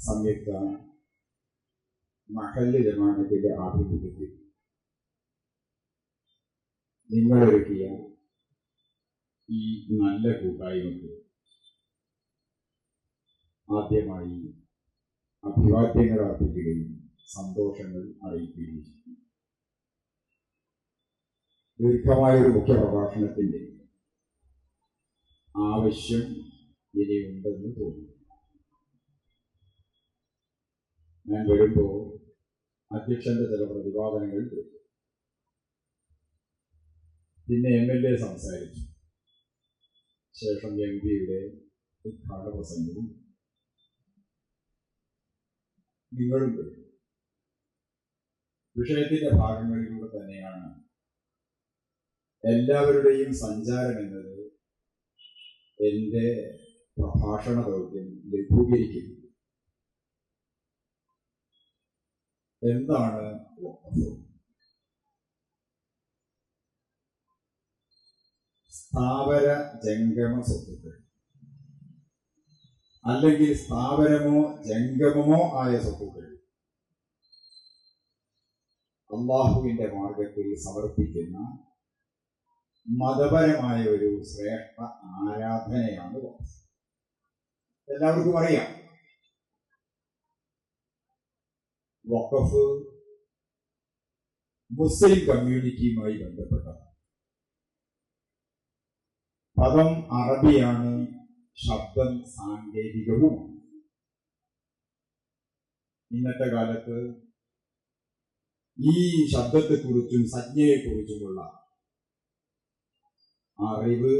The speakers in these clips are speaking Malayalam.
സംയുക്ത മഹല്ല് ജമാഅത്തിന്റെ ആഭിമുഖ്യത്തിൽ നിങ്ങളൊരുക്കിയ ഈ നല്ല കൂട്ടായ്മക്ക് ആദ്യമായി അഭിവാദ്യങ്ങൾ അർപ്പിക്കുകയും സന്തോഷങ്ങൾ അറിയിക്കുകയും ചെയ്യും. ദീർഘമായൊരു മുഖ്യപ്രഭാഷണത്തിന്റെ ആവശ്യം ഇനിയുണ്ടെന്ന് തോന്നുന്നു. ഞാൻ വരുമ്പോൾ അധ്യക്ഷന്റെ ചില പ്രതിപാദനങ്ങൾ കേട്ടു. പിന്നെ MLA സംസാരിച്ചു. ശേഷം MP-യുടെ ഉദ്ഘാടന പ്രസംഗവും നിങ്ങളും കേട്ടു. വിഷയത്തിന്റെ ഭാഗങ്ങളിലൂടെ തന്നെയാണ് എല്ലാവരുടെയും സഞ്ചാരം എന്നത് എൻ്റെ പ്രഭാഷണ ദൗത്യം ലഘൂകരിക്കുന്നത്. എന്താണ് വഖഫ്? സ്ഥാവര ജംഗമ സ്വത്തുക്കൾ അല്ലെങ്കിൽ സ്ഥാവരമോ ജംഗമമോ ആയ സ്വത്തുക്കൾ അല്ലാഹുവിന്റെ മാർഗത്തിൽ സമർപ്പിക്കുന്ന മതപരമായ ഒരു ശ്രേഷ്ഠ ആരാധനയാണ് വഖഫ്. എല്ലാവർക്കും അറിയാം, വഖഫ് മുസ്ലിം കമ്മ്യൂണിറ്റിയുമായി ബന്ധപ്പെട്ടതാണ്. പദം അറബിയാണ്, ശബ്ദം സാങ്കേതികവുമാണ്. ഇന്നത്തെ കാലത്ത് ഈ ശബ്ദത്തെക്കുറിച്ചും സംജ്ഞയെക്കുറിച്ചുമുള്ള അറിവ്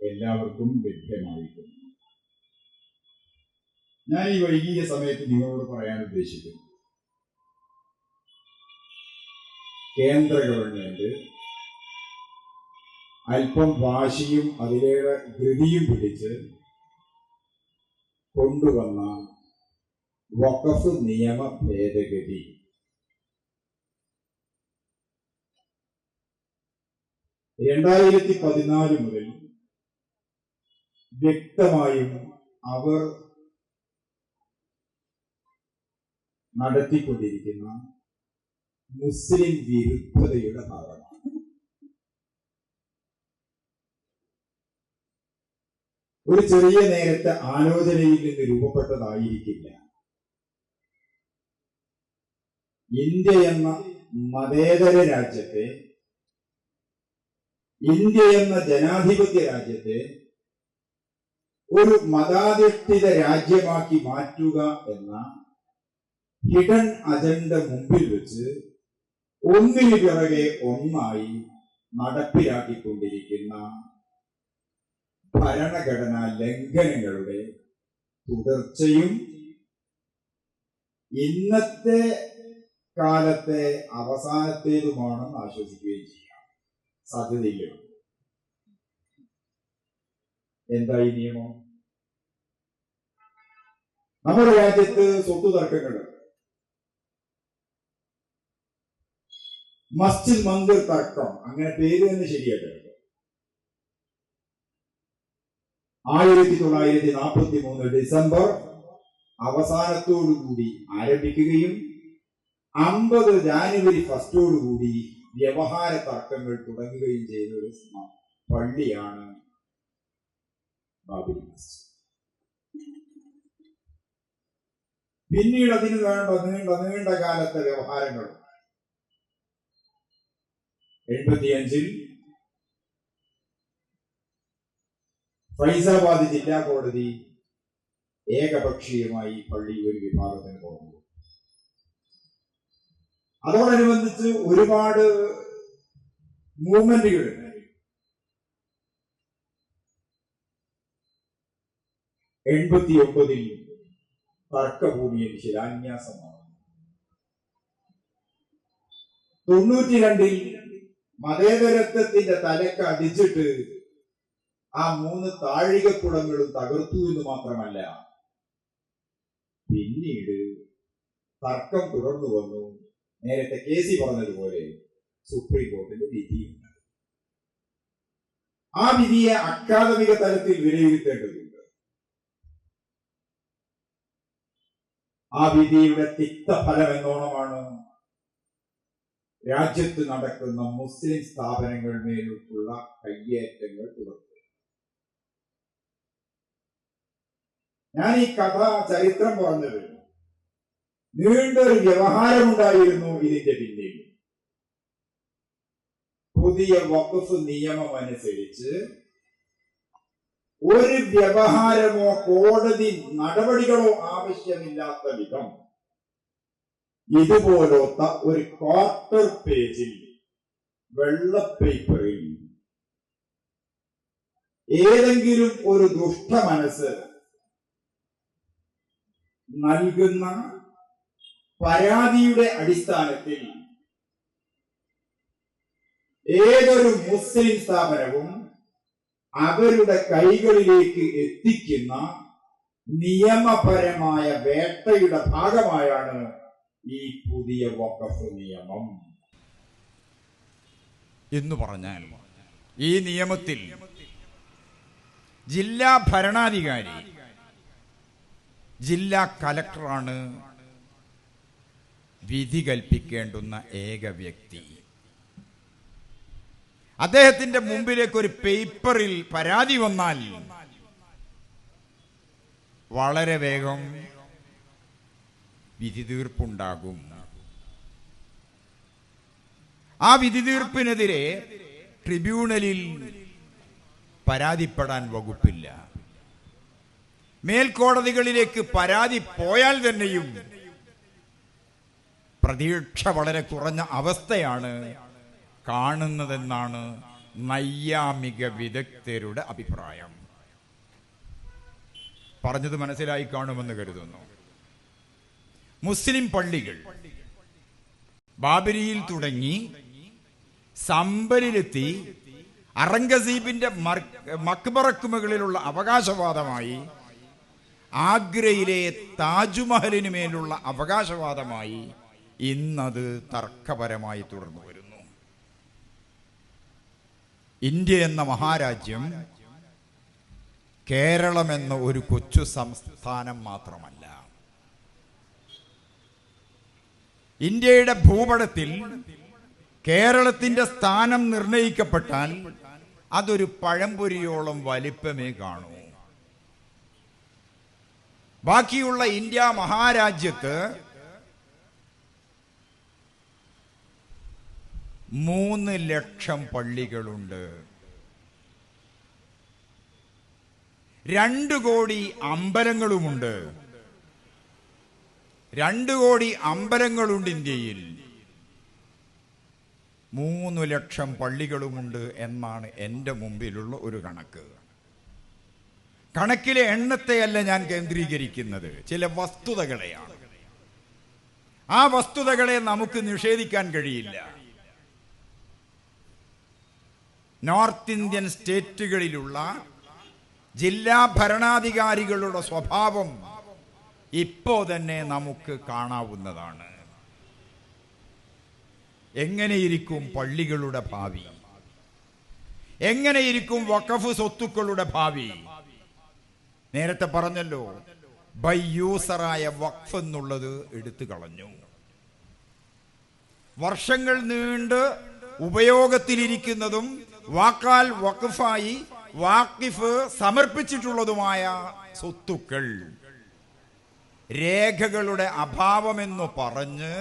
എല്ലാവർക്കും ലഭ്യമായിട്ടുണ്ട്. ഞാൻ ഈ വൈകിയ സമയത്ത് നിങ്ങളോട് പറയാൻ ഉദ്ദേശിക്കുന്നു, കേന്ദ്ര ഗവൺമെന്റ് അല്പം വാശിയും അതിലേറെ ധൃതിയും പിടിച്ച് കൊണ്ടുവന്ന വഖഫ് നിയമ ഭേദഗതി 2014 മുതൽ വ്യക്തമായും അവർ നടത്തിക്കൊണ്ടിരിക്കുന്ന മുസ്ലിം വിരുദ്ധതയുടെ ഭാഗമാണ്. ഒരു ചെറിയ നേരത്തെ ആലോചനയിൽ നിന്ന് രൂപപ്പെട്ടതായിരിക്കില്ല. ഇന്ത്യ എന്ന മതേതര രാജ്യത്തെ, ഇന്ത്യ എന്ന ജനാധിപത്യ രാജ്യത്തെ ഒരു മതാധിഷ്ഠിത രാജ്യമാക്കി മാറ്റുക എന്ന ഹിഡൻ അജണ്ട മുമ്പിൽ വെച്ച് ഒന്നിനു പിറകെ ഒന്നായി നടപ്പിലാക്കിക്കൊണ്ടിരിക്കുന്ന ഭരണഘടനാ ലംഘനങ്ങളുടെ തുടർച്ചയും ഇന്നത്തെ കാലത്തെ അവസാനത്തേതുമാണെന്ന് ആശ്വസിക്കുകയും ചെയ്യാം. സാധ്യതയില്ല. എന്താ ഈ നിയമം? നമ്മുടെ രാജ്യത്ത് സ്വത്ത് തർക്കങ്ങളുണ്ട്. മസ്ജിദ് മന്ദിർ തർക്കം, അങ്ങനെ പേര് തന്നെ ശരിയല്ല. 1943 ഡിസംബർ അവസാനത്തോടുകൂടി ആരംഭിക്കുകയും 50 ജാനുവരി 1 വ്യവഹാര തർക്കങ്ങൾ തുടങ്ങുകയും ചെയ്ത ഒരു പള്ളിയാണ് ബാബരി മസ്ജിദ്. പിന്നീട് അതിന് വേണ്ട നീണ്ട കാലത്തെ വ്യവഹാരങ്ങൾ 85 ഫൈസാബാദ് ജില്ലാ കോടതി ഏകപക്ഷീയമായി പള്ളി ഒരു വിഭാഗത്തിന് തുറന്നു. അതോടനുബന്ധിച്ച് ഒരുപാട് മൂവ്മെന്റുകൾ 89 തർക്കഭൂമിയിൽ ശിലാന്യാസമാണ്. 92 മതേതരത്വത്തിന്റെ തലക്ക് അടിച്ചിട്ട് ആ 3 താഴികക്കുളങ്ങളും തകർത്തു എന്ന് മാത്രമല്ല, പിന്നീട് തർക്കം തുടർന്നു വന്നു. നേരത്തെ KC പറഞ്ഞതുപോലെ സുപ്രീം കോടതിയുടെ വിധിയുണ്ട്. ആ വിധിയെ അക്കാദമിക തലത്തിൽ വിലയിരുത്തേണ്ടതുണ്ട്. ആ വിധിയുടെ തിക്തഫലം എന്നോണമാണ് രാജ്യത്ത് നടക്കുന്ന മുസ്ലിം സ്ഥാപനങ്ങൾ മേലുള്ള കയ്യേറ്റങ്ങൾ തുടർന്നത്. ഞാൻ ഈ കഥ ചരിത്രം പറഞ്ഞത് നീണ്ടൊരു വ്യവഹാരമുണ്ടായിരുന്നു ഇതിന്റെ പിന്നിൽ. പുതിയ വഖഫ് നിയമം അനുസരിച്ച് ഒരു വ്യവഹാരമോ കോടതി നടപടികളോ ആവശ്യമില്ലാത്ത വിധം ഇതുപോലത്തെ ഒരു ക്വാർട്ടർ പേജിൽ വെള്ള പേപ്പറിൽ ഏതെങ്കിലും ഒരു ദുഷ്ട മനസ്സ് നൽകുന്ന പരാതിയുടെ അടിസ്ഥാനത്തിൽ ഏതൊരു മുസ്ലിം സ്ഥാപനവും അവരുടെ കൈകളിലേക്ക് എത്തിക്കുന്ന നിയമപരമായ വേട്ടയുടെ ഭാഗമായാണ് ഈ പുതിയ വഖഫ് നിയമം എന്ന് പറഞ്ഞാൽ ഈ നിയമത്തിൽ ജില്ലാ ഭരണാധികാരി, ജില്ലാ കലക്ടറാണ് വിധി കൽപ്പിക്കേണ്ടുന്ന ഏക വ്യക്തി. അദ്ദേഹത്തിന്റെ മുമ്പിലേക്ക് ഒരു പേപ്പറിൽ പരാതി വന്നാൽ വളരെ വേഗം വിധി തീർപ്പുണ്ടാകും. ആ വിധി തീർപ്പിനെതിരെ ട്രിബ്യൂണലിൽ പരാതിപ്പെടാൻ വകുപ്പില്ല. മേൽക്കോടതികളിലേക്ക് പരാതി പോയാൽ തന്നെയും പ്രതീക്ഷ വളരെ കുറഞ്ഞ അവസ്ഥയാണ് കാണുന്നതെന്നാണ് നൈയാമിക വിദഗ്ധരുടെ അഭിപ്രായം. പറഞ്ഞത് മനസ്സിലായി കാണുമെന്ന് കരുതുന്നു. മുസ്ലിം പള്ളികൾ ബാബരിയിൽ തുടങ്ങി സമ്പലിലെത്തി ഔറംഗസീബിന്റെ മക്ബറക്ക് മുകളിലുള്ള അവകാശവാദമായി, ആഗ്രയിലെ താജ്മഹലിന് മേലുള്ള അവകാശവാദമായി ഇന്നത് തർക്കപരമായി തുടർന്നു വരുന്നു. ഇന്ത്യ എന്ന മഹാരാജ്യം കേരളം എന്ന ഒരു കൊച്ചു സംസ്ഥാനം മാത്രമല്ല. ഇന്ത്യയുടെ ഭൂപടത്തിൽ കേരളത്തിന്റെ സ്ഥാനം നിർണയിക്കപ്പെട്ടാൽ അതൊരു പഴംപൊരിയോളം വലിപ്പമേ കാണൂ. ബാക്കിയുള്ള ഇന്ത്യ മഹാരാജ്യത്ത് 3 ലക്ഷം പള്ളികളുണ്ട്. 2 കോടി അമ്പലങ്ങളുമുണ്ട്. 2 കോടി അമ്പലങ്ങളുണ്ട് ഇന്ത്യയിൽ. 3 ലക്ഷം പള്ളികളുമുണ്ട് എന്നാണ് എൻ്റെ മുമ്പിലുള്ള ഒരു കണക്ക്. കണക്കിലെ എണ്ണത്തെയല്ല ഞാൻ കേന്ദ്രീകരിക്കുന്നത്, ചില വസ്തുതകളെയാണ്. ആ വസ്തുതകളെ നമുക്ക് നിഷേധിക്കാൻ കഴിയില്ല. നോർത്ത് ഇന്ത്യൻ സ്റ്റേറ്റുകളിലുള്ള ജില്ലാ ഭരണാധികാരികളുടെ സ്വഭാവം ഇപ്പോൾ തന്നെ നമുക്ക് കാണാവുന്നതാണ്. എങ്ങനെയിരിക്കും പള്ളികളുടെ ഭാവി? എങ്ങനെയിരിക്കും വഖഫ് സ്വത്തുക്കളുടെ ഭാവി? നേരത്തെ പറഞ്ഞല്ലോ, ബൈ യൂസറായ വഖഫ് എന്നുള്ളത് എടുത്തു കളഞ്ഞു. വർഷങ്ങൾ നീണ്ട് ഉപയോഗത്തിലിരിക്കുന്നതും വാക്കാൽ വഖഫായി വാഖിഫ് സമർപ്പിച്ചിട്ടുള്ളതുമായ സ്വത്തുക്കൾ രേഖകളുടെ അഭാവമെന്ന് പറഞ്ഞ്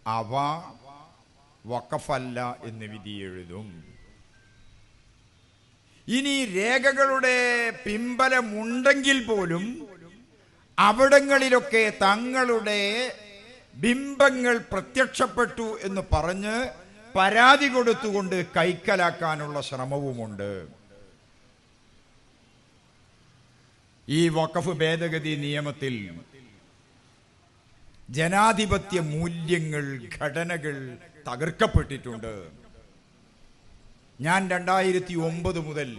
അവ വഖഫല്ല എന്ന് വിധി എഴുതും. ഇനി രേഖകളുടെ പിമ്പലമുണ്ടെങ്കിൽ പോലും അവിടങ്ങളിലൊക്കെ തങ്ങളുടെ ബിംബങ്ങൾ പ്രത്യക്ഷപ്പെട്ടു എന്ന് പറഞ്ഞ് പരാതി കൊടുത്തുകൊണ്ട് കൈക്കലാക്കാനുള്ള ശ്രമവുമുണ്ട്. ഈ വഖഫ് ഭേദഗതി നിയമത്തിൽ ജനാധിപത്യ മൂല്യങ്ങൾ, ഘടനകൾ തകർക്കപ്പെട്ടിട്ടുണ്ട്. ഞാൻ 2009 മുതൽ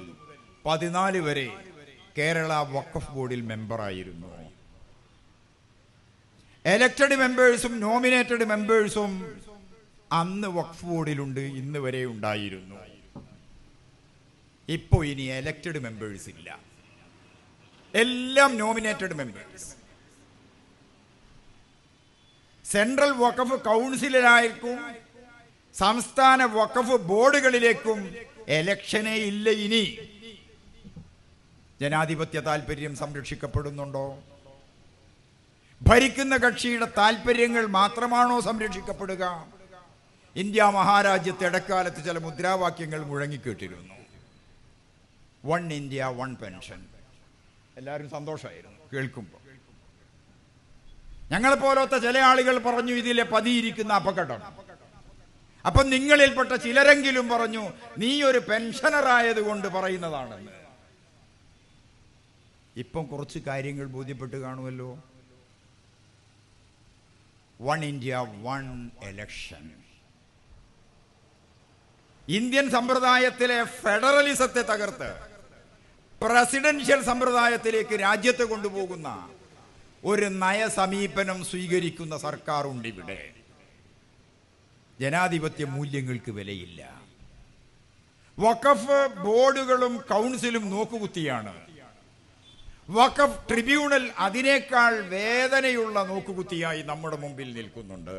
14 വരെ കേരള വഖഫ് ബോർഡിൽ മെമ്പറായിരുന്നു. എലക്റ്റഡ് മെമ്പേഴ്സും നോമിനേറ്റഡ് മെമ്പേഴ്സും അന്ന് വഖഫ് ബോർഡിലുണ്ട്, ഇന്ന് വരെ ഉണ്ടായിരുന്നു. ഇപ്പോൾ ഇനി എലക്റ്റഡ് മെമ്പേഴ്സ് ഇല്ല, എല്ലാം നോമിനേറ്റഡ് മെമ്പേഴ്സ്. സെൻട്രൽ വഖഫ് കൗൺസിലിലേക്കും സംസ്ഥാന വഖഫ് ബോർഡുകളിലേക്കും എലക്ഷനേ ഇല്ല. ഇനി ജനാധിപത്യ താല്പര്യം സംരക്ഷിക്കപ്പെടുന്നുണ്ടോ? ഭരിക്കുന്ന കക്ഷിയുടെ താല്പര്യങ്ങൾ മാത്രമാണോ സംരക്ഷിക്കപ്പെടുക? ഇന്ത്യ മഹാരാജ്യത്ത് ഇടക്കാലത്ത് ചില മുദ്രാവാക്യങ്ങൾ മുഴങ്ങിക്കേട്ടിരുന്നു. 1 ഇന്ത്യ 1 പെൻഷൻ. എല്ലാവരും സന്തോഷമായിരുന്നു കേൾക്കുമ്പോൾ. ഞങ്ങളെ പോലത്തെ ചില ആളുകൾ പറഞ്ഞു ഇതിലെ പതിയിരിക്കുന്ന അപകടം. അപ്പം നിങ്ങളിൽപ്പെട്ട ചിലരെങ്കിലും പറഞ്ഞു നീ ഒരു പെൻഷനറായത് കൊണ്ട് പറയുന്നതാണെന്ന്. ഇപ്പം കുറച്ച് കാര്യങ്ങൾ ബോധ്യപ്പെട്ട് കാണുമല്ലോ. 1 ഇന്ത്യ 1 എലക്ഷൻ ഇന്ത്യൻ സമ്പ്രദായത്തിലെ ഫെഡറലിസത്തെ തകർത്ത് പ്രസിഡൻഷ്യൽ സമ്പ്രദായത്തിലേക്ക് രാജ്യത്തെ കൊണ്ടുപോകുന്ന ഒരു നയസമീപനം സ്വീകരിക്കുന്ന സർക്കാർ ഉണ്ട് ഇവിടെ. ജനാധിപത്യ മൂല്യങ്ങൾക്ക് വിലയില്ല. വഖഫ് ബോർഡുകളും കൗൺസിലും നോക്കുകുത്തിയാണ്. വഖഫ് ട്രിബ്യൂണൽ അതിനേക്കാൾ വേദനയുള്ള നോക്കുകുത്തിയായി നമ്മുടെ മുമ്പിൽ നിൽക്കുന്നുണ്ട്.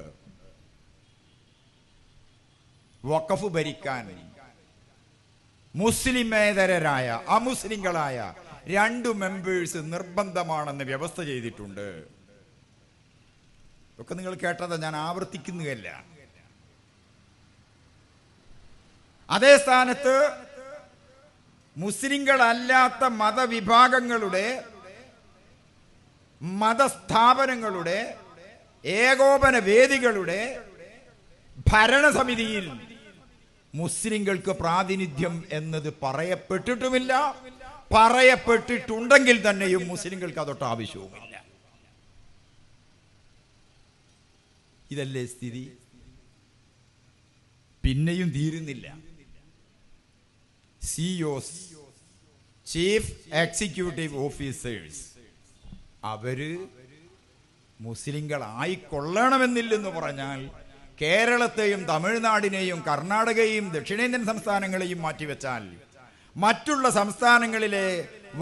വഖഫ് ഭരിക്കാൻ മുസ്ലിമേതരരായ അമുസ്ലിങ്ങളായ 2 മെമ്പേഴ്സ് നിർബന്ധമാണെന്ന് വ്യവസ്ഥ ചെയ്തിട്ടുണ്ട്. ഒക്കെ നിങ്ങൾ കേട്ടത്, ഞാൻ ആവർത്തിക്കുന്നതല്ല. അതേ സ്ഥാനത്ത് മുസ്ലിങ്ങളല്ലാത്ത മതവിഭാഗങ്ങളുടെ മതസ്ഥാപനങ്ങളുടെ ഏകോപന വേദികളുടെ ഭരണസമിതിയിൽ മുസ്ലിങ്ങൾക്ക് പ്രാതിനിധ്യം എന്നത് പറയപ്പെട്ടിട്ടുമില്ല. പറയപ്പെട്ടിട്ടുണ്ടെങ്കിൽ തന്നെയും മുസ്ലിങ്ങൾക്ക് അതൊട്ട് ആവശ്യവുമില്ല. ഇതല്ലേ സ്ഥിതി? പിന്നെയും തീരുന്നില്ല. സിഇഒസ്, ചീഫ് എക്സിക്യൂട്ടീവ് ഓഫീസേഴ്സ്, അവര് മുസ്ലിങ്ങളായിക്കൊള്ളണമെന്നില്ലെന്ന് പറഞ്ഞാൽ കേരളത്തെയും തമിഴ്നാടിനെയും കർണാടകയെയും ദക്ഷിണേന്ത്യൻ സംസ്ഥാനങ്ങളെയും മാറ്റിവെച്ചാൽ മറ്റുള്ള സംസ്ഥാനങ്ങളിലെ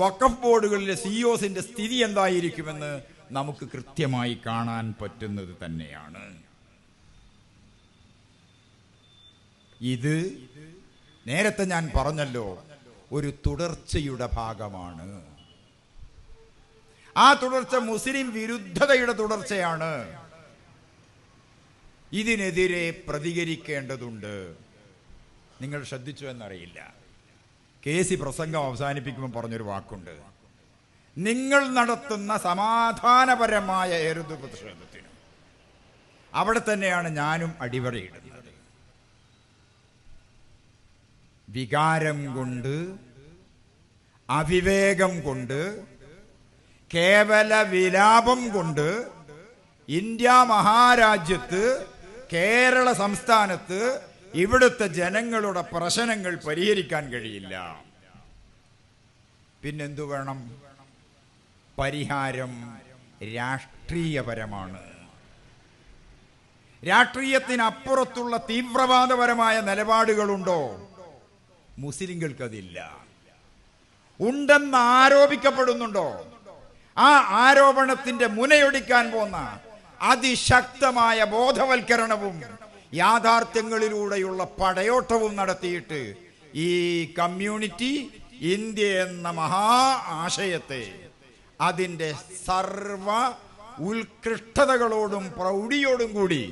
വഖഫ് ബോർഡുകളിലെ സിഇഒസിന്റെ സ്ഥിതി എന്തായിരിക്കുമെന്ന് നമുക്ക് കൃത്യമായി കാണാൻ പറ്റുന്നത് തന്നെയാണ്. ഇത് നേരത്തെ ഞാൻ പറഞ്ഞല്ലോ, ഒരു തുടർച്ചയുടെ ഭാഗമാണ്. ആ തുടർച്ച മുസ്ലിം വിരുദ്ധതയുടെ തുടർച്ചയാണ്. ഇതിനെതിരെ പ്രതികരിക്കേണ്ടതുണ്ട്. നിങ്ങൾ ശ്രദ്ധിച്ചു എന്നറിയില്ല, കേസി പ്രസംഗം അവസാനിപ്പിക്കുമ്പോൾ പറഞ്ഞൊരു വാക്കുണ്ട്, നിങ്ങൾ നടത്തുന്ന സമാധാനപരമായ ഏത് പ്രതിഷേധത്തിനും അവിടെ തന്നെയാണ് ഞാനും അടിവരയിടുന്നത്. വികാരം കൊണ്ട്, അവിവേകം കൊണ്ട്, കേവല വിലാപം കൊണ്ട് ഇന്ത്യ മഹാരാജ്യത്ത്, കേരള സംസ്ഥാനത്ത് ഇവിടുത്തെ ജനങ്ങളുടെ പ്രശ്നങ്ങൾ പരിഹരിക്കാൻ കഴിയില്ല. പിന്നെന്തു വേണം? പരിഹാരം രാഷ്ട്രീയപരമാണ്. രാഷ്ട്രീയത്തിനപ്പുറത്തുള്ള തീവ്രവാദപരമായ നിലപാടുകളുണ്ടോ? മുസ്ലിങ്ങൾക്കതില്ല. ഉണ്ടെന്ന് ആരോപിക്കപ്പെടുന്നുണ്ടോ? ആ ആരോപണത്തിന്റെ മുനയൊടിക്കാൻ പോന്ന അതിശക്തമായ ബോധവൽക്കരണവും യാഥാർത്ഥ്യങ്ങളിലൂടെയുള്ള പടയോട്ടവും നടത്തിയിട്ട് ഈ കമ്മ്യൂണിറ്റി ഇന്ത്യ എന്ന മഹാ ആശയത്തെ അതിൻ്റെ സർവ ഉത്കൃഷ്ടതകളോടും പ്രൗഢിയോടും കൂടി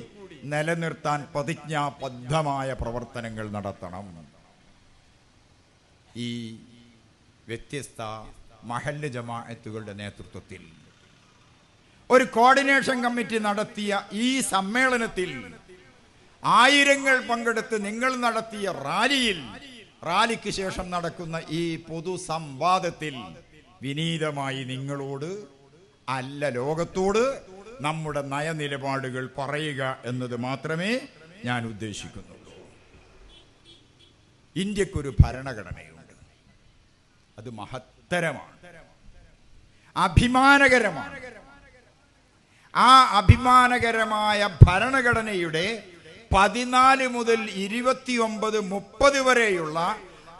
നിലനിർത്താൻ പ്രതിജ്ഞാബദ്ധമായ പ്രവർത്തനങ്ങൾ നടത്തണം. ഈ വ്യത്യസ്ത മഹല്ല് ജമാഅത്തുകളുടെ നേതൃത്വത്തിൽ ഒരു കോർഡിനേഷൻ കമ്മിറ്റി നടത്തിയ ഈ സമ്മേളനത്തിൽ ആയിരങ്ങൾ പങ്കെടുത്ത് നിങ്ങൾ നടത്തിയ റാലിക്ക് ശേഷം നടക്കുന്ന ഈ പൊതു സംവാദത്തിൽ വിനീതമായി നിങ്ങളോട് അല്ല ലോകത്തോട് നമ്മുടെ നയനിലപാടുകൾ പറയുക എന്നത് മാത്രമേ ഞാൻ ഉദ്ദേശിക്കുന്നുള്ളൂ. ഇന്ത്യക്കൊരു ഭരണഘടനയുണ്ട്. അത് മഹത്തരമാണ്, അഭിമാനകരമാണ്. ആ അഭിമാനകരമായ ഭരണഘടനയുടെ 14 മുതൽ 29, 30 വരെയുള്ള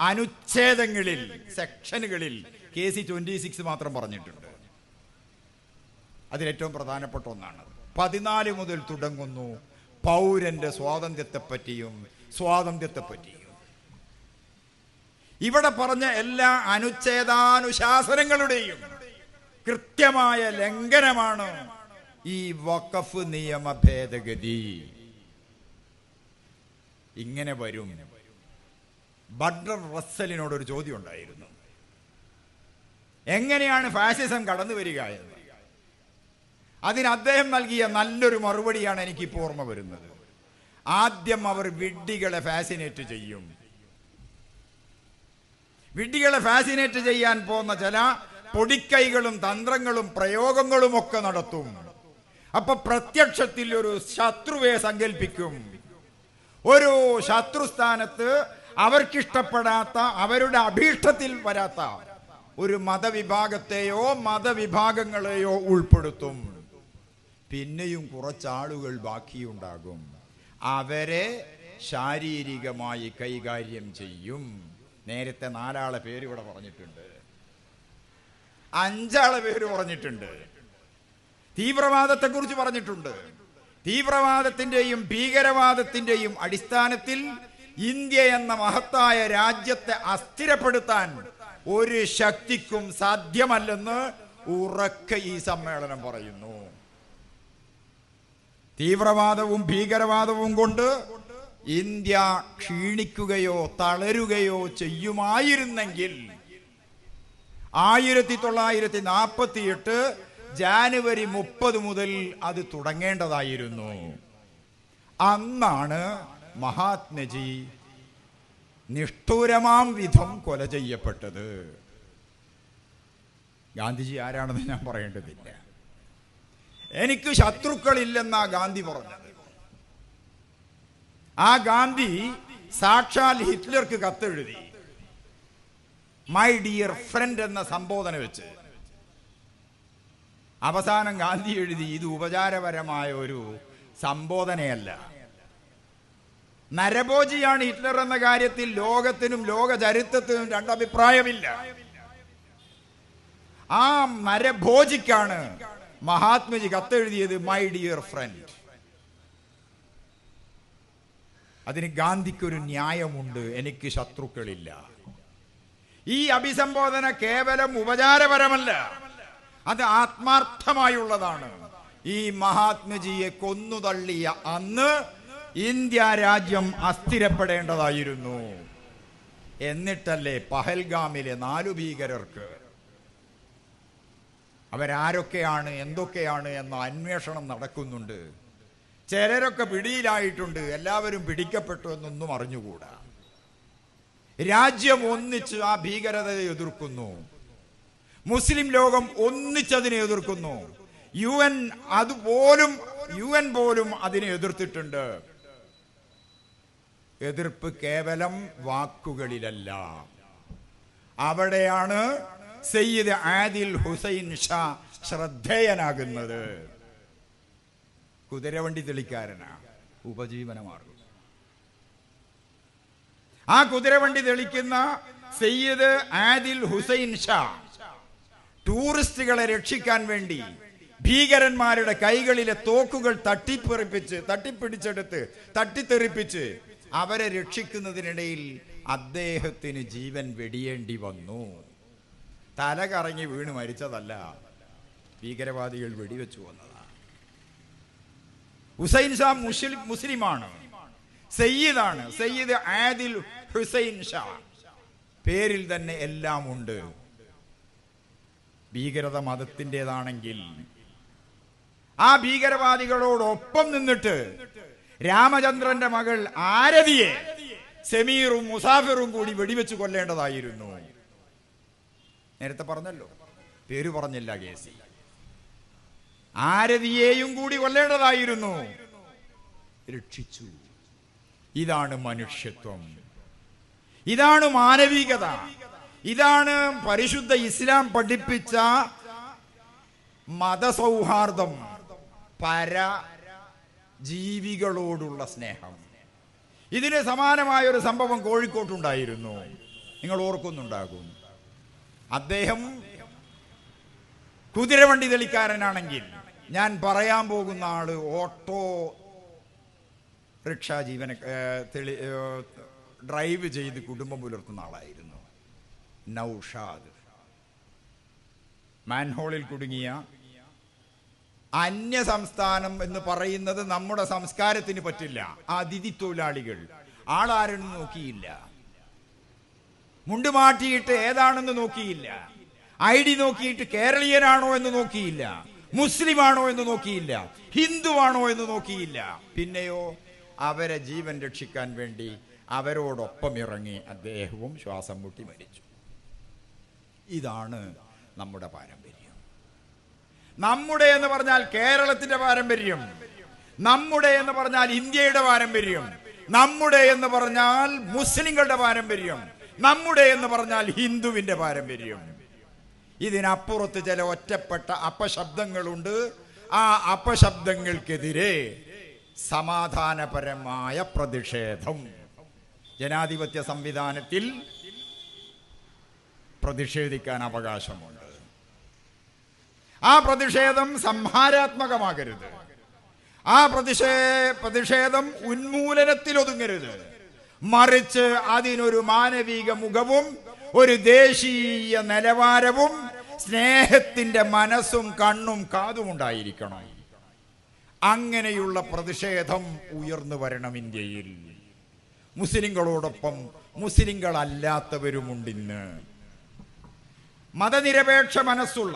അനുച്ഛേദങ്ങളിൽ, സെക്ഷനുകളിൽ KC 26 മാത്രം പറഞ്ഞിട്ടുണ്ട്. അതിലേറ്റവും പ്രധാനപ്പെട്ട ഒന്നാണ്. 14 മുതൽ തുടങ്ങുന്നു പൗരന്റെ സ്വാതന്ത്ര്യത്തെപ്പറ്റിയും സ്വാതന്ത്ര്യത്തെപ്പറ്റിയും. ഇവിടെ പറഞ്ഞ എല്ലാ അനുച്ഛേദാനുശാസനങ്ങളുടെയും കൃത്യമായ ലംഘനമാണ് ഈ വഖഫ് നിയമ ഭേദഗതി. ഇങ്ങനെ വരും. ബർട്രൻഡ് റസ്സലിനോടൊരു ചോദ്യം ഉണ്ടായിരുന്നു, എങ്ങനെയാണ് ഫാസിസം കടന്നു വരിക എന്ന്. അതിന് അദ്ദേഹം നൽകിയ നല്ലൊരു മറുപടിയാണ് എനിക്കിപ്പോൾ ഓർമ്മ വരുന്നത്. ആദ്യം അവർ വിഡ്ഢികളെ ഫാസിനേറ്റ് ചെയ്യും. വിഡ്ഢികളെ ഫാസിനേറ്റ് ചെയ്യാൻ പോകുന്ന ചില പൊടിക്കൈകളും തന്ത്രങ്ങളും പ്രയോഗങ്ങളും ഒക്കെ നടത്തും. അപ്പൊ പ്രത്യക്ഷത്തിൽ ഒരു ശത്രുവെ സങ്കല്പിക്കും. ഒരു ശത്രുസ്ഥാനത്ത് അവർക്കിഷ്ടപ്പെടാത്ത, അവരുടെ അഭീഷ്ടത്തിൽ വരാത്ത ഒരു മതവിഭാഗത്തെയോ മതവിഭാഗങ്ങളെയോ ഉൾപ്പെടുത്തും. പിന്നെയും കുറച്ചാളുകൾ ബാക്കിയുണ്ടാകും. അവരെ ശാരീരികമായി കൈകാര്യം ചെയ്യും. നേരത്തെ 4 ആളെ പേര് ഇവിടെ പറഞ്ഞിട്ടുണ്ട്, 5 ആളെ പേര് പറഞ്ഞിട്ടുണ്ട്. തീവ്രവാദത്തെക്കുറിച്ച് പറഞ്ഞിട്ടുണ്ട്. തീവ്രവാദത്തിന്റെയും ഭീകരവാദത്തിന്റെയും അടിസ്ഥാനത്തിൽ ഇന്ത്യ എന്ന മഹത്തായ രാജ്യത്തെ അസ്ഥിരപ്പെടുത്താൻ ഒരു ശക്തിക്കും സാധ്യമല്ലെന്ന് ഉറക്കെ ഈ സമ്മേളനം പറയുന്നു. തീവ്രവാദവും ഭീകരവാദവും കൊണ്ട് ഇന്ത്യ ക്ഷീണിക്കുകയോ തളരുകയോ ചെയ്യുമായിരുന്നെങ്കിൽ 1948 ജാനുവരി 30 മുതൽ അത് തുടങ്ങേണ്ടതായിരുന്നു. അന്നാണ് മഹാത്മജി നിഷ്ഠൂരമാം വിധം കൊല ചെയ്യപ്പെട്ടത്. ഗാന്ധിജി ആരാണെന്ന് ഞാൻ പറയേണ്ടതില്ല. എനിക്ക് ശത്രുക്കളില്ലെന്നാ ഗാന്ധി പറഞ്ഞത്. ആ ഗാന്ധി സാക്ഷാൽ ഹിറ്റ്ലർക്ക് കത്തെഴുതി, മൈ ഡിയർ ഫ്രണ്ട് എന്ന സംബോധന വെച്ച്. അവസാനം ഗാന്ധി എഴുതി, ഇത് ഉപചാരപരമായ ഒരു സംബോധനയല്ല. നരഭോജിയാണ് ഹിറ്റ്ലർ എന്ന കാര്യത്തിൽ ലോകത്തിനും ലോക ചരിത്രത്തിനും രണ്ടഭിപ്രായമില്ല. ആ നരഭോജിക്കാണ് മഹാത്മജി കത്തെഴുതിയത്, മൈ ഡിയർ ഫ്രണ്ട്. അതിന് ഗാന്ധിക്കൊരു ന്യായമുണ്ട്, എനിക്ക് ശത്രുക്കളില്ല. ഈ അഭിസംബോധന കേവലം ഉപചാരപരമല്ല, അത് ആത്മാർത്ഥമായുള്ളതാണ്. ഈ മഹാത്മജിയെ കൊന്നുതള്ളിയ അന്ന് ഇന്ത്യ രാജ്യം അസ്ഥിരപ്പെടേണ്ടതായിരുന്നു. എന്നിട്ടല്ലേ പഹൽഗാമിലെ 4 ഭീകരർക്ക്, അവരാരൊക്കെയാണ് എന്തൊക്കെയാണ് എന്ന അന്വേഷണം നടക്കുന്നുണ്ട്. ചിലരൊക്കെ പിടിയിലായിട്ടുണ്ട്, എല്ലാവരും പിടിക്കപ്പെട്ടു എന്നൊന്നും അറിഞ്ഞുകൂടാ. രാജ്യം ഒന്നിച്ച് ആ ഭീകരതയെ എതിർക്കുന്നു. മുസ്ലിം ലോകം ഒന്നിച്ചതിനെ എതിർക്കുന്നു. UN പോലും അതിനെ എതിർത്തിട്ടുണ്ട്. എതിർപ്പ് കേവലം വാക്കുകളിലല്ല. അവിടെയാണ് സയ്യിദ് ആദിൽ ഹുസൈൻ ഷാ ശ്രദ്ധേയനാകുന്നത്. കുതിരവണ്ടി തെളിക്കാരനാ, ഉപജീവനമാർഗം. ആ കുതിരവണ്ടി തെളിക്കുന്ന സയ്യിദ് ആദിൽ ഹുസൈൻ ഷാ ടൂറിസ്റ്റുകളെ രക്ഷിക്കാൻ വേണ്ടി ഭീകരന്മാരുടെ കൈകളിലെ തോക്കുകൾ തട്ടിത്തെറിപ്പിച്ച് അവരെ രക്ഷിക്കുന്നതിനിടയിൽ അദ്ദേഹത്തിന് ജീവൻ വെടിയേണ്ടി വന്നു. തല കറങ്ങി വീണ് മരിച്ചതല്ല, ഭീകരവാദികൾ വെടിവെച്ചു വന്നതാണ്. ഹുസൈൻ ഷാ മുസ്ലിമാണ്, സയ്യിദാണ്, സയ്യിദ് ആദിൽ ഹുസൈൻ ഷാ. പേരിൽ തന്നെ എല്ലാം ഉണ്ട്. ഭീകരത മതത്തിൻ്റെതാണെങ്കിൽ ആ ഭീകരവാദികളോടൊപ്പം നിന്നിട്ട് രാമചന്ദ്രന്റെ മകൾ ആരതിയെ സമീറും മുസാഫിറും കൂടി വെടിവെച്ച് കൊല്ലേണ്ടതായിരുന്നു. നേരത്തെ പറഞ്ഞല്ലോ, പേര് പറഞ്ഞില്ല കേസി. ആരതിയെയും കൂടി കൊല്ലേണ്ടതായിരുന്നു, രക്ഷിച്ചു. ഇതാണ് മനുഷ്യത്വം, ഇതാണ് മാനവികത, ഇതാണ് പരിശുദ്ധ ഇസ്ലാം പഠിപ്പിച്ച മതസൗഹാർദ്ദം, പരജീവികളോടുള്ള സ്നേഹം. ഇതിന് സമാനമായ ഒരു സംഭവം കോഴിക്കോട്ടുണ്ടായിരുന്നു, നിങ്ങൾ ഓർക്കുന്നുണ്ടാകും. അദ്ദേഹം കുതിരവണ്ടി തെളിക്കാരനാണെങ്കിൽ ഞാൻ പറയാൻ പോകുന്ന ആള് ഓട്ടോ റിക്ഷ ഡ്രൈവ് ചെയ്ത് കുടുംബം പുലർത്തുന്ന ആളായിരുന്നു. നൗഷാദ് മാൻഹോളിൽ കുടുങ്ങിയ അന്യ സംസ്ഥാനം എന്ന് പറയുന്നത് നമ്മുടെ സംസ്കാരത്തിന് പറ്റില്ല. അതിഥി തൊഴിലാളികൾ ആളാരെന്ന് നോക്കിയില്ല, മുണ്ട് മാറ്റിയിട്ട് ഏതാണെന്ന് നോക്കിയില്ല, ID നോക്കിയിട്ട് കേരളീയനാണോ എന്ന് നോക്കിയില്ല, മുസ്ലിമാണോ എന്ന് നോക്കിയില്ല, ഹിന്ദുവാണോ എന്ന് നോക്കിയില്ല. പിന്നെയോ അവരെ ജീവൻ രക്ഷിക്കാൻ വേണ്ടി അവരോടൊപ്പം ഇറങ്ങി അദ്ദേഹവും ശ്വാസം മുട്ടി മരിച്ചു. ഇതാണ് നമ്മുടെ പാരമ്പര്യം. നമ്മുടെ എന്ന് പറഞ്ഞാൽ കേരളത്തിന്റെ പാരമ്പര്യം, നമ്മുടെ എന്ന് പറഞ്ഞാൽ ഇന്ത്യയുടെ പാരമ്പര്യം, നമ്മുടെ എന്ന് പറഞ്ഞാൽ മുസ്ലിങ്ങളുടെ പാരമ്പര്യം, നമ്മുടെ എന്ന് പറഞ്ഞാൽ ഹിന്ദുവിന്റെ പാരമ്പര്യം. ഇതിനപ്പുറത്ത് ചില ഒറ്റപ്പെട്ട അപശബ്ദങ്ങളുണ്ട്. ആ അപശബ്ദങ്ങൾക്കെതിരെ സമാധാനപരമായ പ്രതിഷേധം ജനാധിപത്യ സംവിധാനത്തിൽ പ്രതിഷേധിക്കാൻ അവകാശമുണ്ട്. ആ പ്രതിഷേധം സംഹാരാത്മകമാകരുത്. ആ പ്രതിഷേധം ഉന്മൂലനത്തിൽ ഒതുങ്ങരുത്. മറിച്ച് അതിനൊരു മാനവിക മുഖവും ഒരു ദേശീയ നിലവാരവും സ്നേഹത്തിന്റെ മനസ്സും കണ്ണും കാതും ഉണ്ടായിരിക്കണം. അങ്ങനെയുള്ള പ്രതിഷേധം ഉയർന്നു വരണം ഇന്ത്യയിൽ. മുസ്ലിങ്ങളോടൊപ്പം മുസ്ലിങ്ങളല്ലാത്തവരുമുണ്ടിന്ന്. മതനിരപേക്ഷ മനസ്സുള്ള,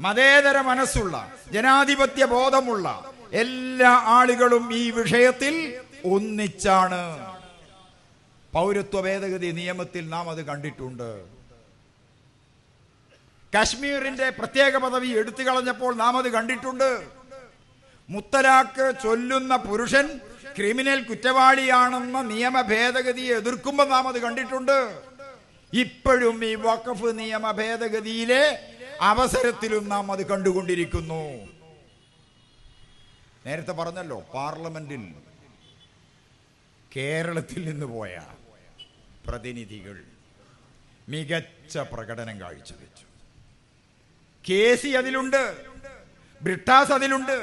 മതേതര മനസ്സുള്ള, ജനാധിപത്യ ബോധമുള്ള എല്ലാ ആളുകളും ഈ വിഷയത്തിൽ ഒന്നിച്ചാണ്. പൗരത്വ ഭേദഗതി നിയമത്തിൽ നാം അത് കണ്ടിട്ടുണ്ട്. കശ്മീരിന്റെ പ്രത്യേക പദവി എടുത്തു കളഞ്ഞപ്പോൾ നാം അത് കണ്ടിട്ടുണ്ട്. മുത്തലാഖ് ചൊല്ലുന്ന പുരുഷൻ ക്രിമിനൽ കുറ്റവാളിയാണെന്ന നിയമ ഭേദഗതിയെ എതിർക്കുമ്പോൾ നാം അത് കണ്ടിട്ടുണ്ട്. ഇപ്പോഴും ഈ വഖഫ് നിയമ ഭേദഗതിയിലെ അവസരത്തിലും നാം അത് കണ്ടുകൊണ്ടിരിക്കുന്നു. നേരത്തെ പറഞ്ഞല്ലോ, പാർലമെന്റിൽ കേരളത്തിൽ നിന്ന് പോയ പ്രതിനിധികൾ മികച്ച പ്രകടനം കാഴ്ചവെച്ചു. KC അതിലുണ്ട്, ബ്രിട്ടാസ് അതിലുണ്ട്,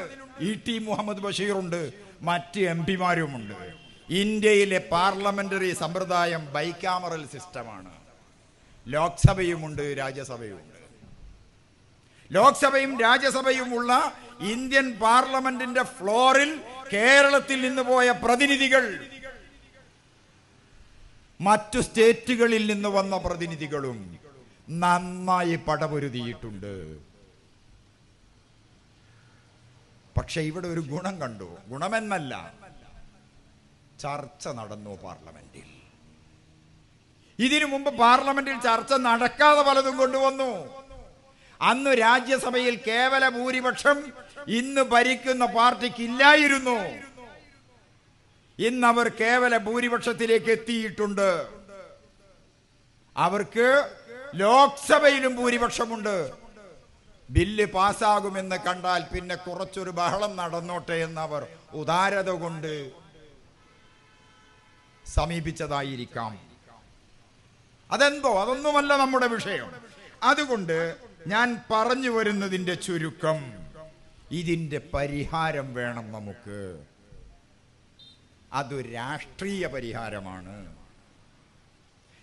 ET മുഹമ്മദ് ബഷീറുണ്ട്, മറ്റ് MP മാരുമുണ്ട്. ഇന്ത്യയിലെ പാർലമെന്ററി സമ്പ്രദായം ബൈക്കാമറൽ സിസ്റ്റമാണ്. ലോക്സഭയുമുണ്ട്, രാജ്യസഭയുമുണ്ട്. ലോക്സഭയും രാജ്യസഭയുമുള്ള ഇന്ത്യൻ പാർലമെന്റിന്റെ ഫ്ലോറിൽ കേരളത്തിൽ നിന്ന് പോയ പ്രതിനിധികൾ മറ്റു സ്റ്റേറ്റുകളിൽ നിന്ന് വന്ന പ്രതിനിധികളും നന്നായി പടപൊരുതിയിട്ടുണ്ട്. പക്ഷെ ഇവിടെ ഒരു ഗുണം കണ്ടു. ഗുണമെന്നല്ല, ചർച്ച നടന്നു പാർലമെന്റിൽ. ഇതിനു മുമ്പ് പാർലമെന്റിൽ ചർച്ച നടക്കാതെ പലതും കൊണ്ടുവന്നു. അന്ന് രാജ്യസഭയിൽ കേവല ഭൂരിപക്ഷം ഇന്ന് ഭരിക്കുന്ന പാർട്ടിക്ക് ഇല്ലായിരുന്നു. ഇന്ന് അവർ കേവല ഭൂരിപക്ഷത്തിലേക്ക് എത്തിയിട്ടുണ്ട്. അവർക്ക് ലോക്സഭയിലും ഭൂരിപക്ഷമുണ്ട്. ബില്ല് പാസ്സാകുമെന്ന് കണ്ടാൽ പിന്നെ കുറച്ചൊരു ബഹളം നടന്നോട്ടെ എന്നവർ ഉദാരത കൊണ്ട് സമീപിച്ചതായിരിക്കാം. അതൊന്നുമല്ല നമ്മുടെ വിഷയം. അതുകൊണ്ട് ഞാൻ പറഞ്ഞു വരുന്നതിന്റെ ചുരുക്കം, ഇതിന്റെ പരിഹാരം വേണം നമുക്ക്. അത് രാഷ്ട്രീയ പരിഹാരമാണ്.